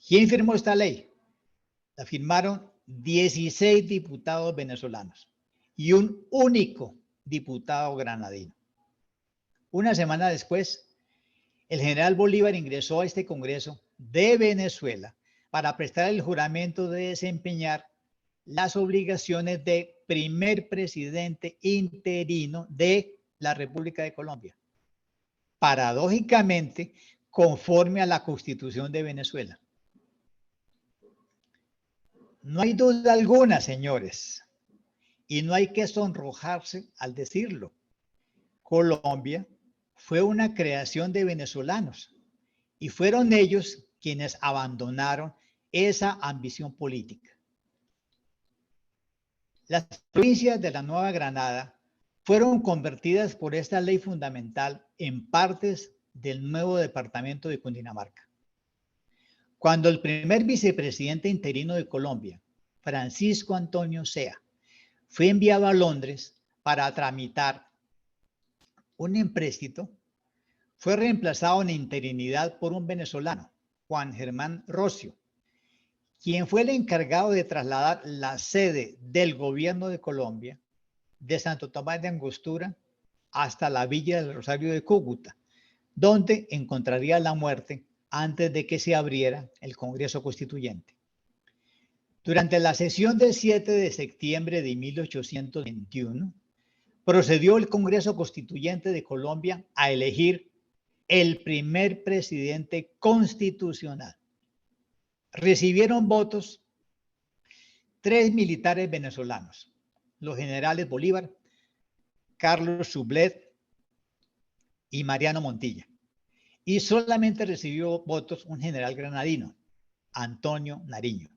¿Quién firmó esta ley? La firmaron 16 diputados venezolanos y un único diputado granadino. Una semana después, el general Bolívar ingresó a este Congreso de Venezuela para prestar el juramento de desempeñar las obligaciones de primer presidente interino de la República de Colombia, paradójicamente conforme a la Constitución de Venezuela. No hay duda alguna, señores, y no hay que sonrojarse al decirlo. Colombia fue una creación de venezolanos y fueron ellos quienes abandonaron esa ambición política. Las provincias de la Nueva Granada fueron convertidas por esta ley fundamental en partes del nuevo departamento de Cundinamarca. Cuando el primer vicepresidente interino de Colombia, Francisco Antonio Sea, fue enviado a Londres para tramitar un empréstito, fue reemplazado en interinidad por un venezolano, Juan Germán Rocio, quien fue el encargado de trasladar la sede del gobierno de Colombia de Santo Tomás de Angostura hasta la Villa del Rosario de Cúcuta, donde encontraría la muerte antes de que se abriera el Congreso Constituyente. Durante la sesión del 7 de septiembre de 1821, procedió el Congreso Constituyente de Colombia a elegir el primer presidente constitucional. Recibieron votos 3 militares venezolanos, los generales Bolívar, Carlos Sublet y Mariano Montilla. Y solamente recibió votos un general granadino, Antonio Nariño.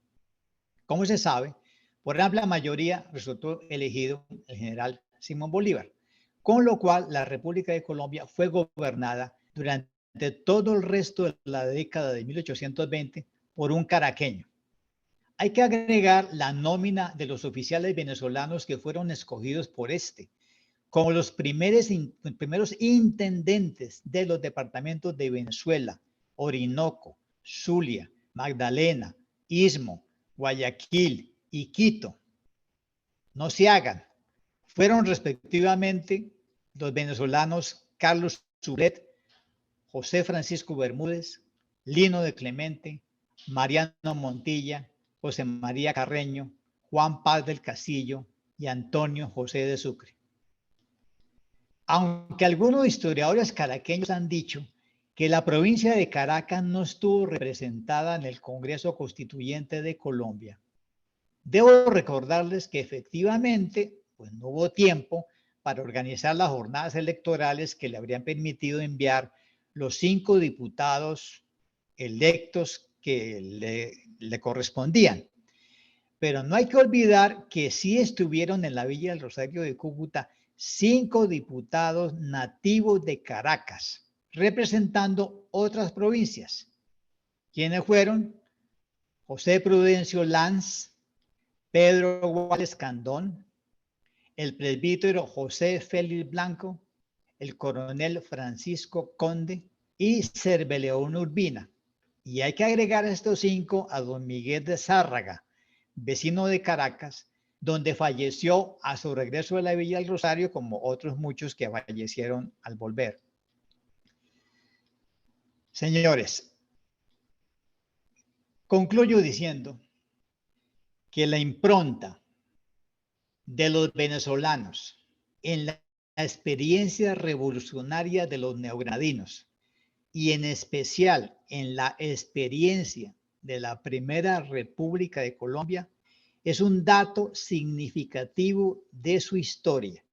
Como se sabe, por amplia mayoría resultó elegido el general Simón Bolívar, con lo cual la República de Colombia fue gobernada durante todo el resto de la década de 1820 por un caraqueño. Hay que agregar la nómina de los oficiales venezolanos que fueron escogidos por este, como los primeros intendentes de los departamentos de Venezuela, Orinoco, Zulia, Magdalena, Istmo, Guayaquil y Quito. No se hagan. Fueron respectivamente los venezolanos Carlos Sublet, José Francisco Bermúdez, Lino de Clemente, Mariano Montilla, José María Carreño, Juan Paz del Castillo y Antonio José de Sucre. Aunque algunos historiadores caraqueños han dicho que la provincia de Caracas no estuvo representada en el Congreso Constituyente de Colombia, debo recordarles que efectivamente pues, no hubo tiempo para organizar las jornadas electorales que le habrían permitido enviar los 5 diputados electos que le correspondían. Pero no hay que olvidar que sí estuvieron en la Villa del Rosario de Cúcuta 5 diputados nativos de Caracas, representando otras provincias. ¿Quiénes fueron? José Prudencio Lanz, Pedro Guales Candón, el presbítero José Félix Blanco, el coronel Francisco Conde y Cerveleón Urbina. Y hay que agregar a estos 5 a don Miguel de Zárraga, vecino de Caracas, donde falleció a su regreso de la Villa del Rosario, como otros muchos que fallecieron al volver. Señores, concluyo diciendo que la impronta de los venezolanos en la experiencia revolucionaria de los neogranadinos y en especial en la experiencia de la Primera República de Colombia es un dato significativo de su historia.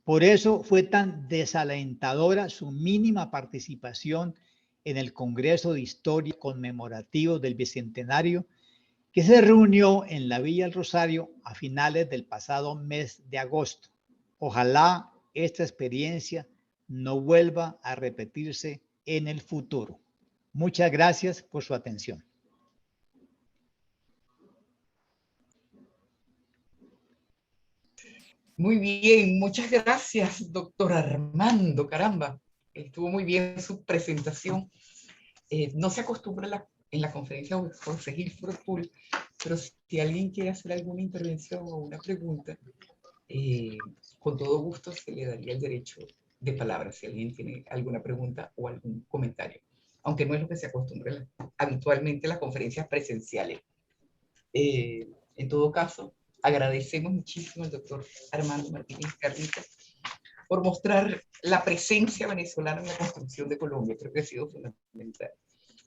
Por eso fue tan desalentadora su mínima participación en el Congreso de Historia conmemorativo del Bicentenario, que se reunió en la Villa del Rosario a finales del pasado mes de agosto. Ojalá esta experiencia no vuelva a repetirse en el futuro. Muchas gracias por su atención. Muy bien, muchas gracias, doctor Armando. Caramba, estuvo muy bien su presentación. No se acostumbra en la conferencia Jorge Gil Full, pero si alguien quiere hacer alguna intervención o una pregunta, con todo gusto se le daría el derecho de palabra si alguien tiene alguna pregunta o algún comentario, aunque no es lo que se acostumbra habitualmente en las conferencias presenciales. En todo caso, agradecemos muchísimo al doctor Armando Martínez Carrizo por mostrar la presencia venezolana en la construcción de Colombia. Creo que ha sido fundamental.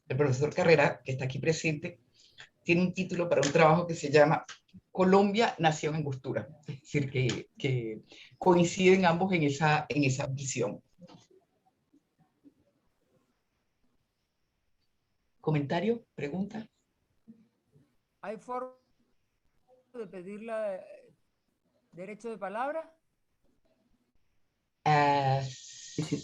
El profesor Carrera, que está aquí presente, tiene un título para un trabajo que se llama Colombia, Nación en Angostura. Es decir, que coinciden ambos en esa visión. ¿Comentario? ¿Pregunta? ¿Hay forma de pedir derecho de palabra? Sí.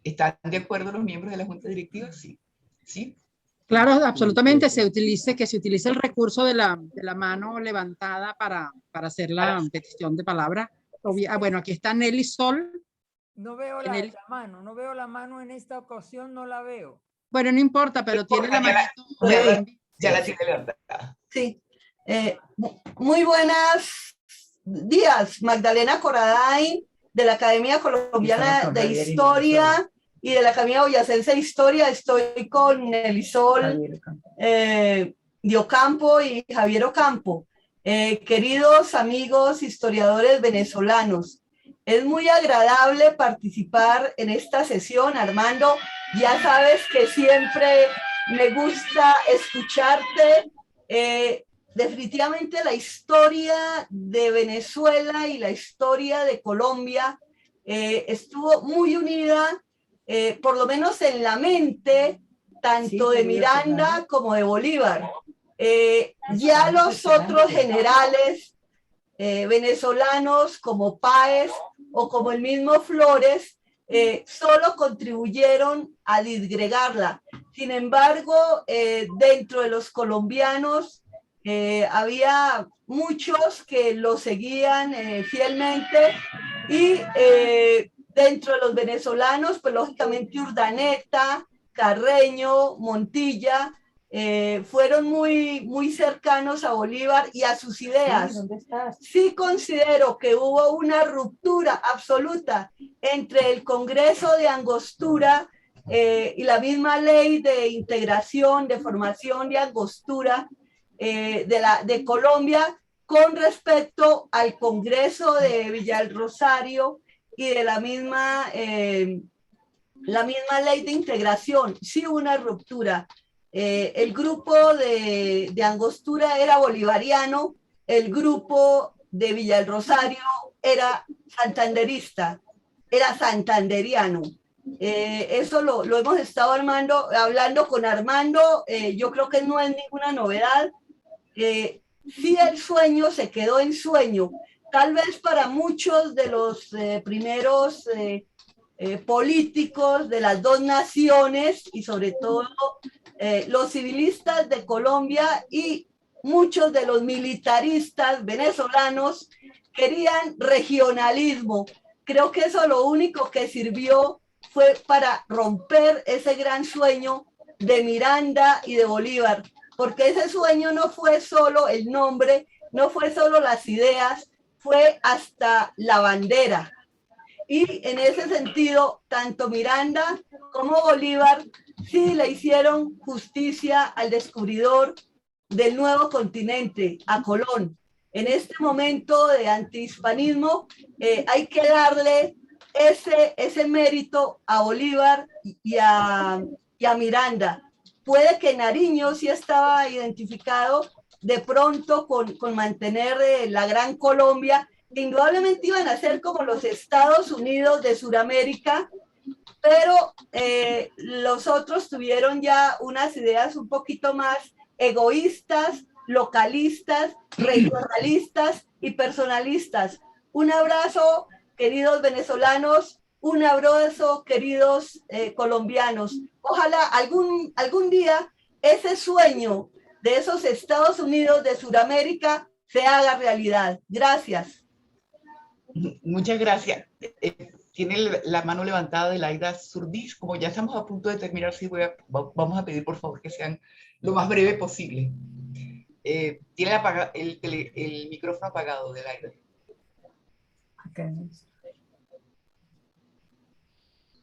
¿Están de acuerdo los miembros de la Junta Directiva? Sí. ¿Sí? Claro, absolutamente. Que se utilice el recurso de la mano levantada para hacer la petición de palabra. Bueno, aquí está Nelly Sol. No veo no veo la mano en esta ocasión, no la veo. Bueno, no importa, pero tiene la manito. Ya la tiene levantada. Sí. Muy buenos días, Magdalena Coradain, de la Academia Colombiana de Historia y de la Academia Boyacense de Historia. Estoy con Elisol de Ocampo y Javier Ocampo. Queridos amigos historiadores venezolanos, es muy agradable participar en esta sesión. Armando, ya sabes que siempre me gusta escucharte. Definitivamente la historia de Venezuela y la historia de Colombia estuvo muy unida, por lo menos en la mente, tanto de Miranda como de Bolívar. Ya los otros generales venezolanos como Páez o como el mismo Flores solo contribuyeron a disgregarla. Sin embargo, dentro de los colombianos había muchos que lo seguían fielmente y dentro de los venezolanos, pues lógicamente Urdaneta, Carreño, Montilla, fueron muy cercanos a Bolívar y a sus ideas. Sí considero que hubo una ruptura absoluta entre el Congreso de Angostura y la misma ley de integración, de formación de Angostura de Colombia con respecto al Congreso de Villa del Rosario y de la misma ley de integración. Sí hubo una ruptura. El grupo de Angostura era bolivariano, el grupo de Villa del Rosario era santanderista, era santanderiano. Eso lo hemos estado hablando con Armando. Yo creo que no es ninguna novedad. Sí, el sueño se quedó en sueño, tal vez para muchos de los primeros políticos de las dos naciones y sobre todo los civilistas de Colombia y muchos de los militaristas venezolanos querían regionalismo. Creo que eso lo único que sirvió fue para romper ese gran sueño de Miranda y de Bolívar, porque ese sueño no fue solo el nombre, no fue solo las ideas, fue hasta la bandera. Y en ese sentido, tanto Miranda como Bolívar sí le hicieron justicia al descubridor del nuevo continente, a Colón. En este momento de antihispanismo hay que darle ese mérito a Bolívar y a Miranda. Puede que Nariño sí estaba identificado de pronto con mantener la Gran Colombia, que indudablemente iban a ser como los Estados Unidos de Sudamérica, pero los otros tuvieron ya unas ideas un poquito más egoístas, localistas, regionalistas y personalistas. Un abrazo, queridos venezolanos, un abrazo, queridos colombianos. Ojalá algún día ese sueño de esos Estados Unidos de Sudamérica se haga realidad. Gracias. Muchas gracias. Tiene la mano levantada de Laida Surdiz. Como ya estamos a punto de terminar, sí vamos a pedir por favor que sean lo más breve posible. Tiene el micrófono apagado de Laida.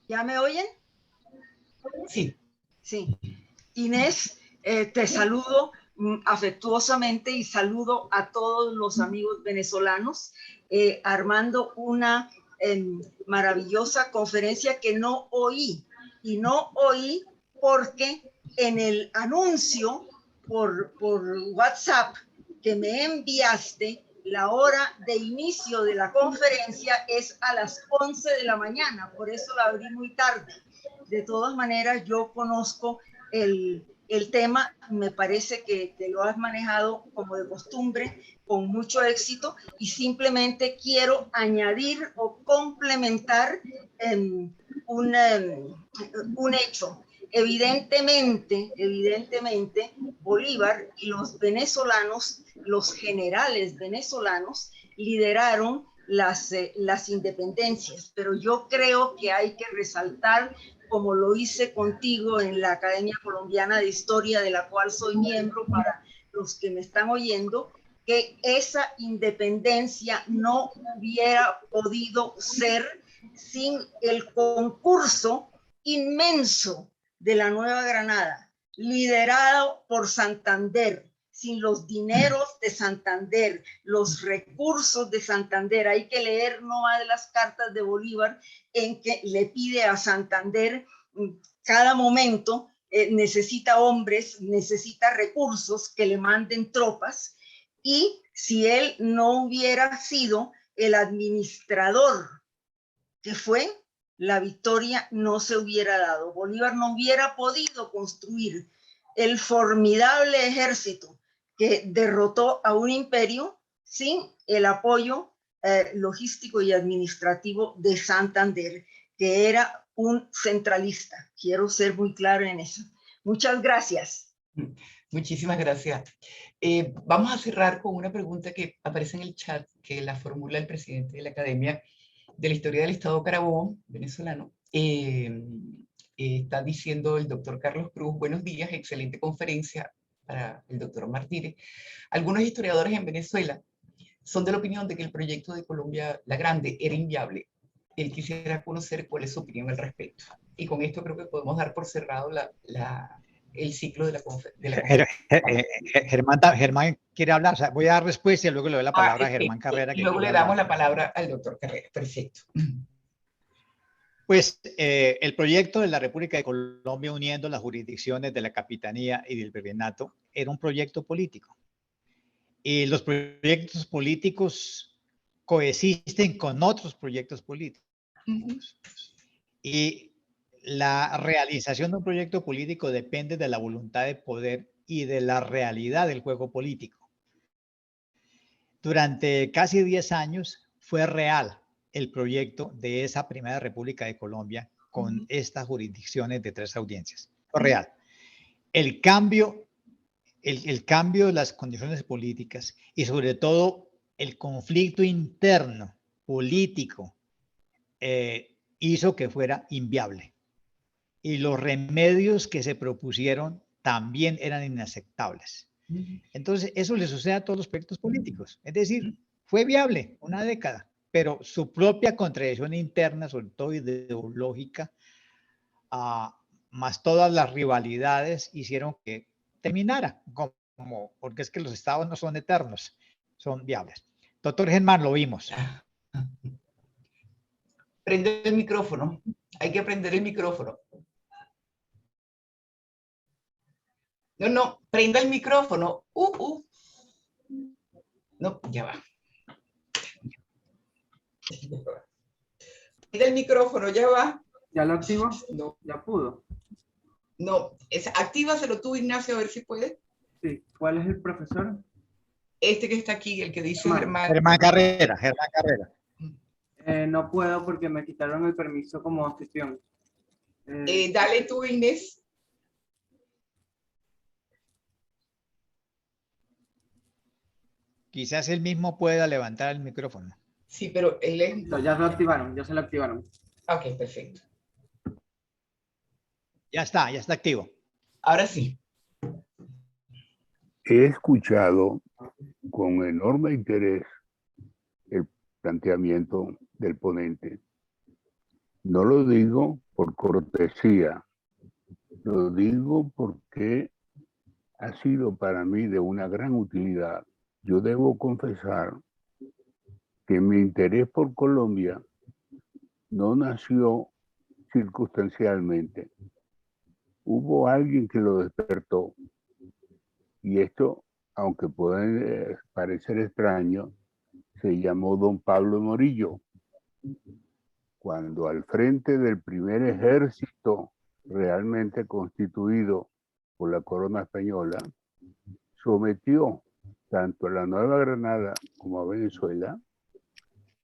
¿Ya me oyen? Sí. Sí. Inés, te saludo afectuosamente y saludo a todos los amigos venezolanos, armando una maravillosa conferencia que no oí, y no oí porque en el anuncio por WhatsApp que me enviaste, la hora de inicio de la conferencia es a las 11 de la mañana, por eso la abrí muy tarde. De todas maneras, yo conozco el tema, me parece que te lo has manejado como de costumbre, con mucho éxito, y simplemente quiero añadir o complementar un hecho. Evidentemente, Bolívar y los venezolanos, los generales venezolanos, lideraron las independencias, pero yo creo que hay que resaltar, como lo hice contigo en la Academia Colombiana de Historia, de la cual soy miembro, para los que me están oyendo, que esa independencia no hubiera podido ser sin el concurso inmenso de la Nueva Granada, liderado por Santander. Sin los dineros de Santander, los recursos de Santander. Hay que leer no más de las cartas de Bolívar en que le pide a Santander cada momento, necesita hombres, necesita recursos, que le manden tropas, y si él no hubiera sido el administrador que fue, la victoria no se hubiera dado. Bolívar no hubiera podido construir el formidable ejército que derrotó a un imperio sin el apoyo logístico y administrativo de Santander, que era un centralista. Quiero ser muy claro en eso. Muchas gracias. Muchísimas gracias. Vamos a cerrar con una pregunta que aparece en el chat, que la formula el presidente de la Academia de la Historia del Estado Carabobo, venezolano. Está diciendo el doctor Carlos Cruz: buenos días, excelente conferencia para el doctor Martínez. Algunos historiadores en Venezuela son de la opinión de que el proyecto de Colombia la Grande era inviable. Él quisiera conocer cuál es su opinión al respecto. Y con esto creo que podemos dar por cerrado el ciclo de la conferencia. Germán quiere hablar, o sea, voy a dar respuesta y luego le doy la palabra a Germán Carrera. Y luego le damos la palabra al doctor Carrera. Perfecto. Pues el proyecto de la República de Colombia uniendo las jurisdicciones de la Capitanía y del Virreinato era un proyecto político. Y los proyectos políticos coexisten con otros proyectos políticos. Y la realización de un proyecto político depende de la voluntad de poder y de la realidad del juego político. Durante casi 10 años fue real el proyecto de esa primera República de Colombia con estas jurisdicciones de 3 audiencias. Fue real. El cambio de las condiciones políticas y sobre todo el conflicto interno político hizo que fuera inviable. Y los remedios que se propusieron también eran inaceptables. Entonces, eso le sucede a todos los proyectos políticos. Es decir, fue viable una década, pero su propia contradicción interna, sobre todo ideológica, más todas las rivalidades hicieron que terminara, porque es que los estados no son eternos, son viables. Doctor Germán, lo vimos. Prende el micrófono. Hay que prender el micrófono. No, prenda el micrófono. No, ya va. Prenda el micrófono, ya va. ¿Ya lo activo? No. ¿Ya pudo? No, actívaselo tú, Ignacio, a ver si puede. Sí. ¿Cuál es el profesor? Este que está aquí, el que dice Germán. Germán Carrera. No puedo porque me quitaron el permiso como anfitrión. Dale tú, Inés. Quizás él mismo pueda levantar el micrófono. Sí, pero él es... No, ya lo activaron, ya se lo activaron. Ok, perfecto. Ya está activo. Ahora sí. He escuchado con enorme interés el planteamiento del ponente. No lo digo por cortesía, lo digo porque ha sido para mí de una gran utilidad. Yo debo confesar que mi interés por Colombia no nació circunstancialmente. Hubo alguien que lo despertó. Y esto, aunque puede parecer extraño, se llamó don Pablo Morillo. Cuando al frente del primer ejército realmente constituido por la corona española, sometió tanto a la Nueva Granada como a Venezuela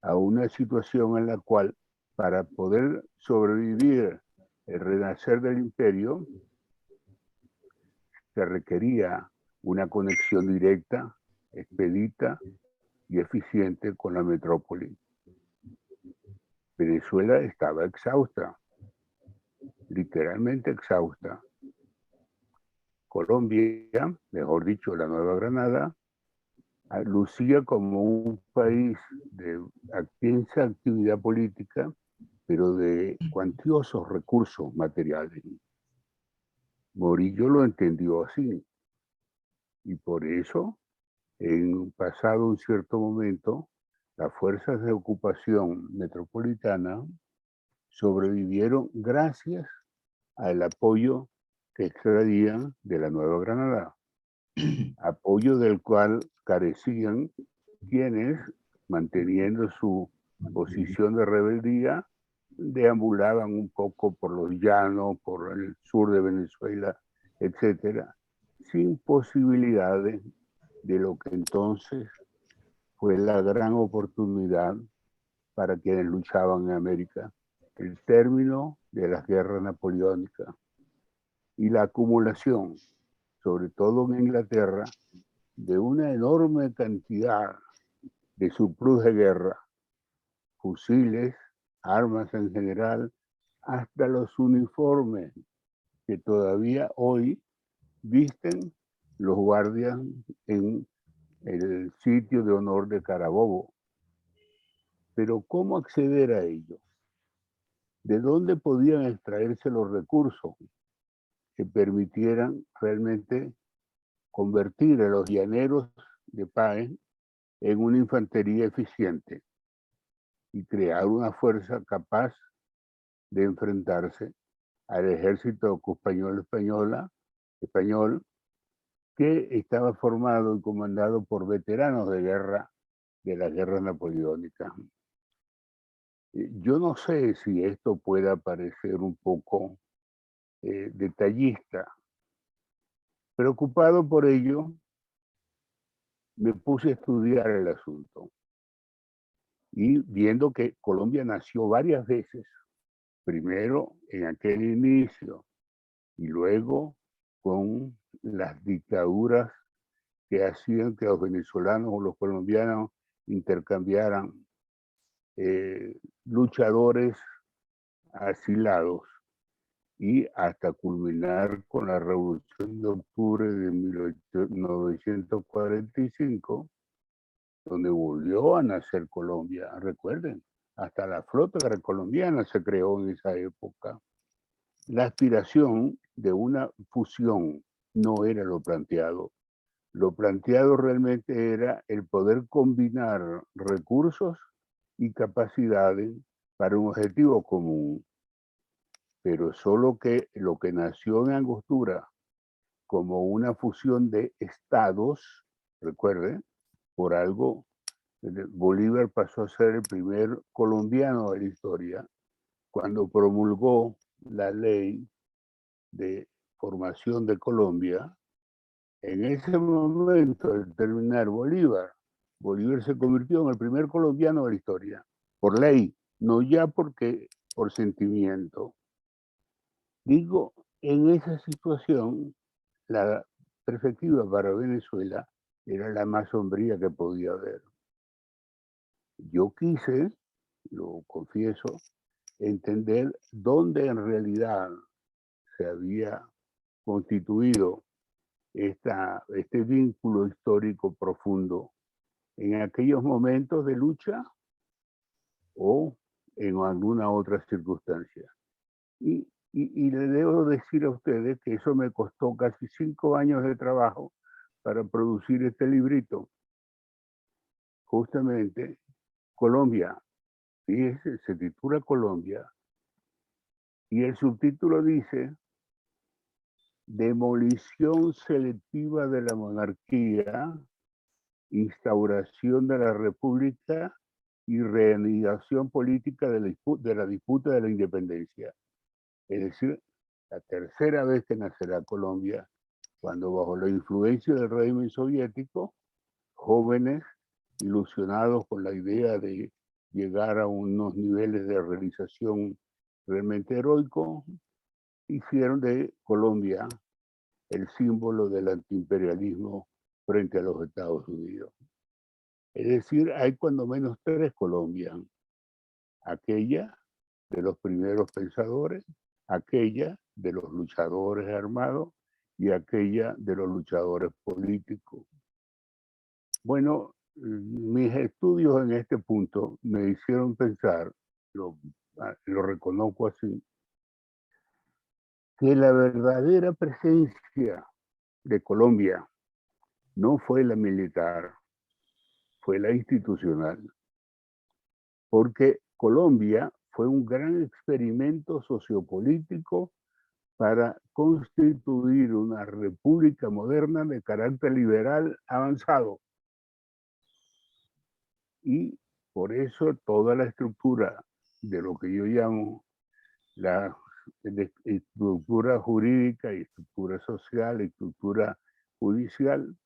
a una situación en la cual, para poder sobrevivir el renacer del imperio, se requería una conexión directa, expedita y eficiente con la metrópoli. Venezuela estaba exhausta, literalmente exhausta. Colombia, mejor dicho, la Nueva Granada, lucía como un país de intensa actividad política, pero de cuantiosos recursos materiales. Morillo lo entendió así. Y por eso, en pasado un cierto momento, las fuerzas de ocupación metropolitana sobrevivieron gracias al apoyo que extraían de la Nueva Granada, apoyo del cual carecían quienes, manteniendo su posición de rebeldía, deambulaban un poco por los llanos, por el sur de Venezuela, etcétera, sin posibilidades de lo que entonces fue la gran oportunidad para quienes luchaban en América, el término de las guerras napoleónicas y la acumulación, sobre todo en Inglaterra, de una enorme cantidad de surplus de guerra, fusiles, armas en general, hasta los uniformes que todavía hoy visten los guardias en el sitio de honor de Carabobo. Pero ¿cómo acceder a ello? ¿De dónde podían extraerse los recursos que permitieran realmente convertir a los llaneros de Páez en una infantería eficiente y crear una fuerza capaz de enfrentarse al ejército español que estaba formado y comandado por veteranos de guerra de las guerras napoleónicas? Yo no sé si esto pueda parecer un poco detallista. Preocupado por ello, me puse a estudiar el asunto y viendo que Colombia nació varias veces, primero en aquel inicio y luego con las dictaduras que hacían que los venezolanos o los colombianos intercambiaran luchadores asilados y hasta culminar con la Revolución de Octubre de 1945, donde volvió a nacer Colombia. Recuerden, hasta la flota colombiana se creó en esa época. La aspiración de una fusión no era lo planteado. Lo planteado realmente era el poder combinar recursos y capacidades para un objetivo común. Pero solo que lo que nació en Angostura como una fusión de estados, recuerden, por algo, Bolívar pasó a ser el primer colombiano de la historia cuando promulgó la ley de formación de Colombia. En ese momento, al terminar Bolívar se convirtió en el primer colombiano de la historia, por ley, no ya porque por sentimiento. Digo, en esa situación, la perspectiva para Venezuela era la más sombría que podía haber. Yo quise, lo confieso, entender dónde en realidad se había constituido este vínculo histórico profundo en aquellos momentos de lucha o en alguna otra circunstancia. Y le debo decir a ustedes que eso me costó casi 5 años de trabajo para producir este librito. Justamente Colombia, fíjese, se titula Colombia y el subtítulo dice Demolición selectiva de la monarquía, instauración de la república y reanudación política de la disputa de la independencia. Es decir, la tercera vez que nacerá Colombia, cuando bajo la influencia del régimen soviético, jóvenes ilusionados con la idea de llegar a unos niveles de realización realmente heroicos, hicieron de Colombia el símbolo del antiimperialismo frente a los Estados Unidos. Es decir, hay cuando menos 3 Colombias. Aquella de los primeros pensadores, aquella de los luchadores armados y aquella de los luchadores políticos. Bueno, mis estudios en este punto me hicieron pensar, lo reconozco así, que la verdadera presencia de Colombia no fue la militar, fue la institucional, porque Colombia fue un gran experimento sociopolítico para constituir una república moderna de carácter liberal avanzado. Y por eso toda la estructura de lo que yo llamo la estructura jurídica y estructura social, estructura judicial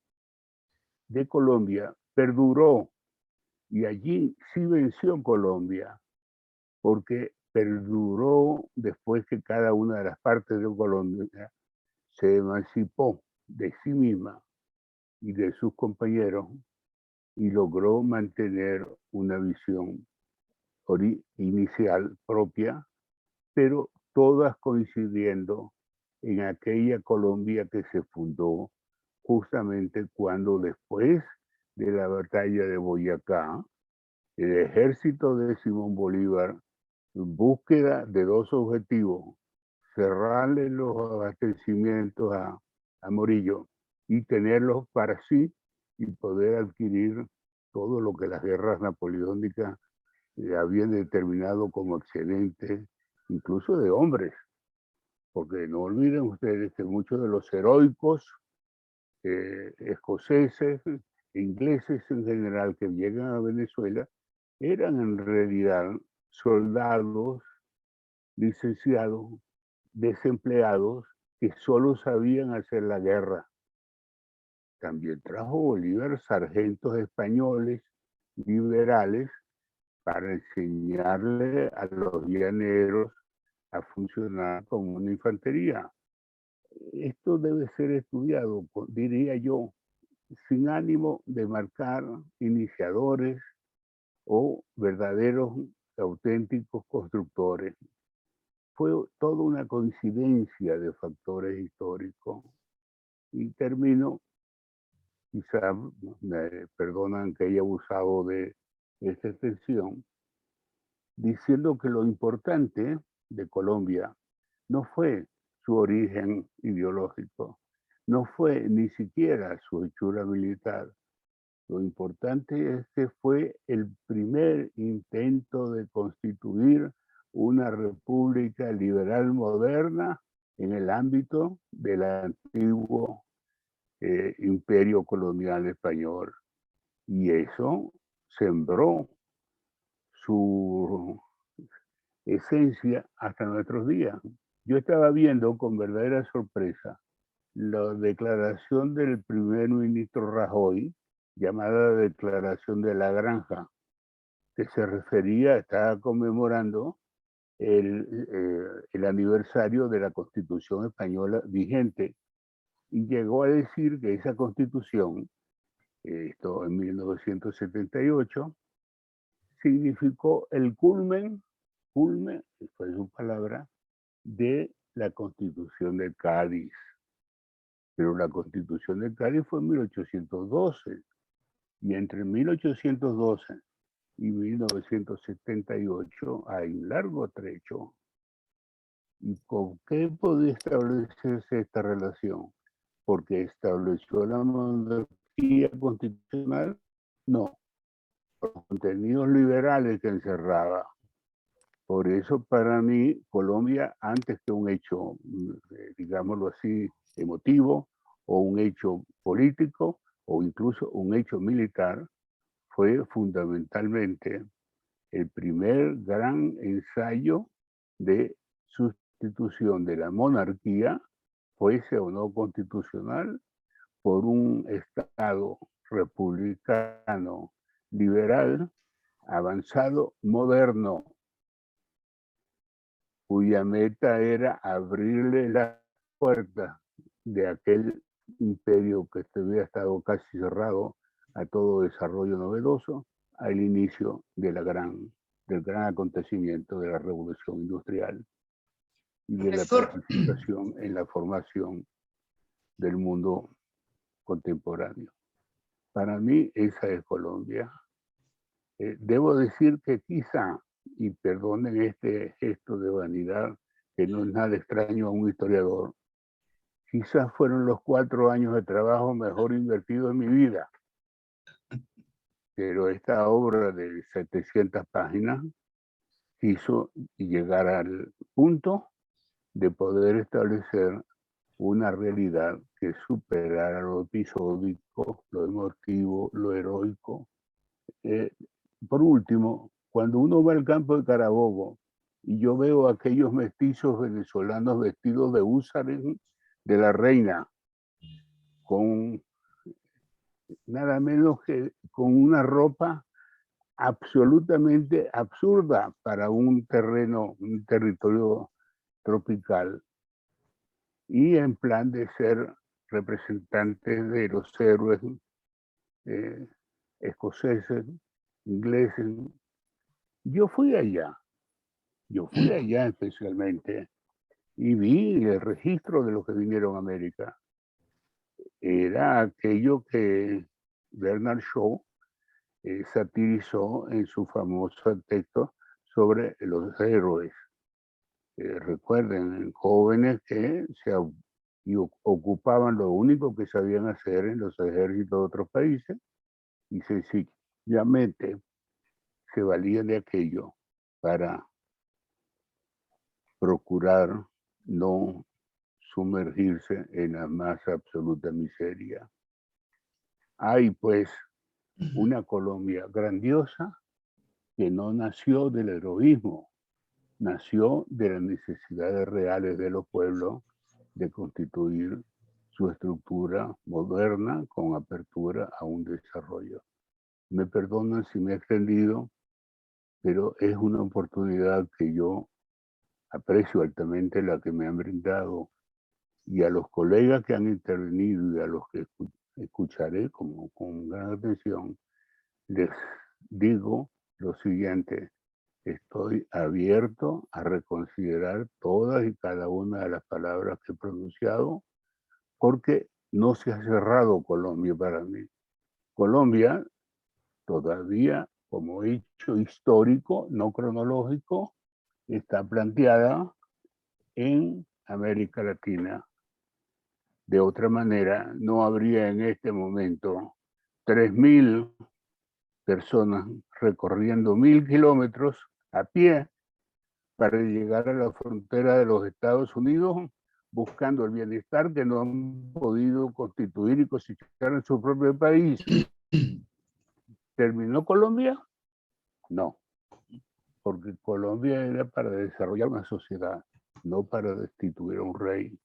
de Colombia perduró, y allí sí venció Colombia, porque perduró después que cada una de las partes de Colombia se emancipó de sí misma y de sus compañeros y logró mantener una visión inicial propia, pero todas coincidiendo en aquella Colombia que se fundó justamente cuando después de la batalla de Boyacá, el ejército de Simón Bolívar, en búsqueda de 2 objetivos, cerrarle los abastecimientos a Morillo y tenerlos para sí y poder adquirir todo lo que las guerras napoleónicas habían determinado como excedente, incluso de hombres, porque no olviden ustedes que muchos de los heroicos escoceses, ingleses en general, que llegan a Venezuela, eran en realidad soldados, licenciados, desempleados, que solo sabían hacer la guerra. también trajo Bolívar sargentos españoles liberales para enseñarle a los llaneros a funcionar como una infantería. Esto debe ser estudiado, diría yo, sin ánimo de marcar iniciadores o verdaderos auténticos constructores. Fue toda una coincidencia de factores históricos. Y termino, quizá me perdonan que haya abusado de esta extensión, diciendo que lo importante de Colombia no fue su origen ideológico, no fue ni siquiera su hechura militar. Lo importante es que fue el primer intento de constituir una república liberal moderna en el ámbito del antiguo imperio colonial español. Y eso sembró su esencia hasta nuestros días. Yo estaba viendo con verdadera sorpresa la declaración del primer ministro Rajoy, llamada Declaración de la Granja, que se refería, estaba conmemorando el aniversario de la Constitución española vigente, y llegó a decir que esa Constitución, esto en 1978, significó el culmen, fue su palabra, de la Constitución de Cádiz. Pero la Constitución de Cádiz fue en 1812, y entre 1812 y 1978 hay un largo trecho. ¿Y con qué podía establecerse esta relación? ¿Porque estableció la monarquía constitucional? No, por los contenidos liberales que encerraba. Por eso, para mí, Colombia, antes que un hecho, digámoslo así, emotivo, o un hecho político, o incluso un hecho militar, fue fundamentalmente el primer gran ensayo de sustitución de la monarquía, fuese o no constitucional, por un Estado republicano, liberal, avanzado, moderno, cuya meta era abrirle la puerta de aquel imperio que había estado casi cerrado a todo desarrollo novedoso, al inicio de del gran acontecimiento de la revolución industrial y de la participación en la formación del mundo contemporáneo. Para mí esa es Colombia. Debo decir que quizá, y perdonen este gesto de vanidad, que no es nada extraño a un historiador, quizás fueron los 4 años de trabajo mejor invertidos en mi vida. Pero esta obra de 700 páginas quiso llegar al punto de poder establecer una realidad que superara lo episódico, lo emotivo, lo heroico. Por último, cuando uno va al campo de Carabobo y yo veo a aquellos mestizos venezolanos vestidos de húsares de la reina, con nada menos que con una ropa absolutamente absurda para un territorio tropical, y en plan de ser representantes de los héroes escoceses, ingleses. Yo fui allá especialmente, y vi el registro de los que vinieron a América. Era aquello que Bernard Shaw satirizó en su famoso texto sobre los héroes. Recuerden, jóvenes que ocupaban lo único que sabían hacer en los ejércitos de otros países y sencillamente se valían de aquello para procurar no sumergirse en la más absoluta miseria. Hay pues una Colombia grandiosa que no nació del heroísmo, nació de las necesidades reales de los pueblos de constituir su estructura moderna con apertura a un desarrollo. Me perdonan si me he extendido, pero es una oportunidad que yo aprecio altamente la que me han brindado, y a los colegas que han intervenido y a los que escucharé con gran atención, les digo lo siguiente: estoy abierto a reconsiderar todas y cada una de las palabras que he pronunciado, porque no se ha cerrado Colombia para mí. Colombia todavía, como hecho histórico, no cronológico, está planteada en América Latina. De otra manera, no habría en este momento 3.000 personas recorriendo 1.000 kilómetros a pie para llegar a la frontera de los Estados Unidos buscando el bienestar que no han podido constituir y cosechar en su propio país. ¿Terminó Colombia? No, porque Colombia era para desarrollar una sociedad, no para destituir a un rey.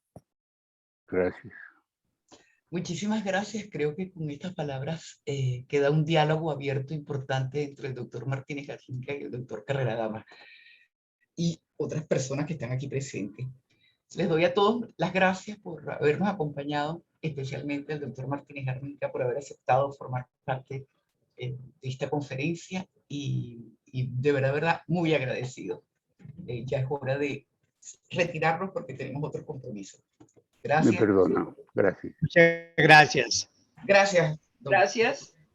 Gracias. Muchísimas gracias. Creo que con estas palabras queda un diálogo abierto importante entre el doctor Martínez García y el doctor Carrera Gama y otras personas que están aquí presentes. Les doy a todos las gracias por habernos acompañado, especialmente al doctor Martínez García por haber aceptado formar parte de esta conferencia, y de verdad, muy agradecido. Ya es hora de retirarnos porque tenemos otro compromiso. Gracias. Me perdona. Gracias. Muchas gracias. Gracias. Gracias.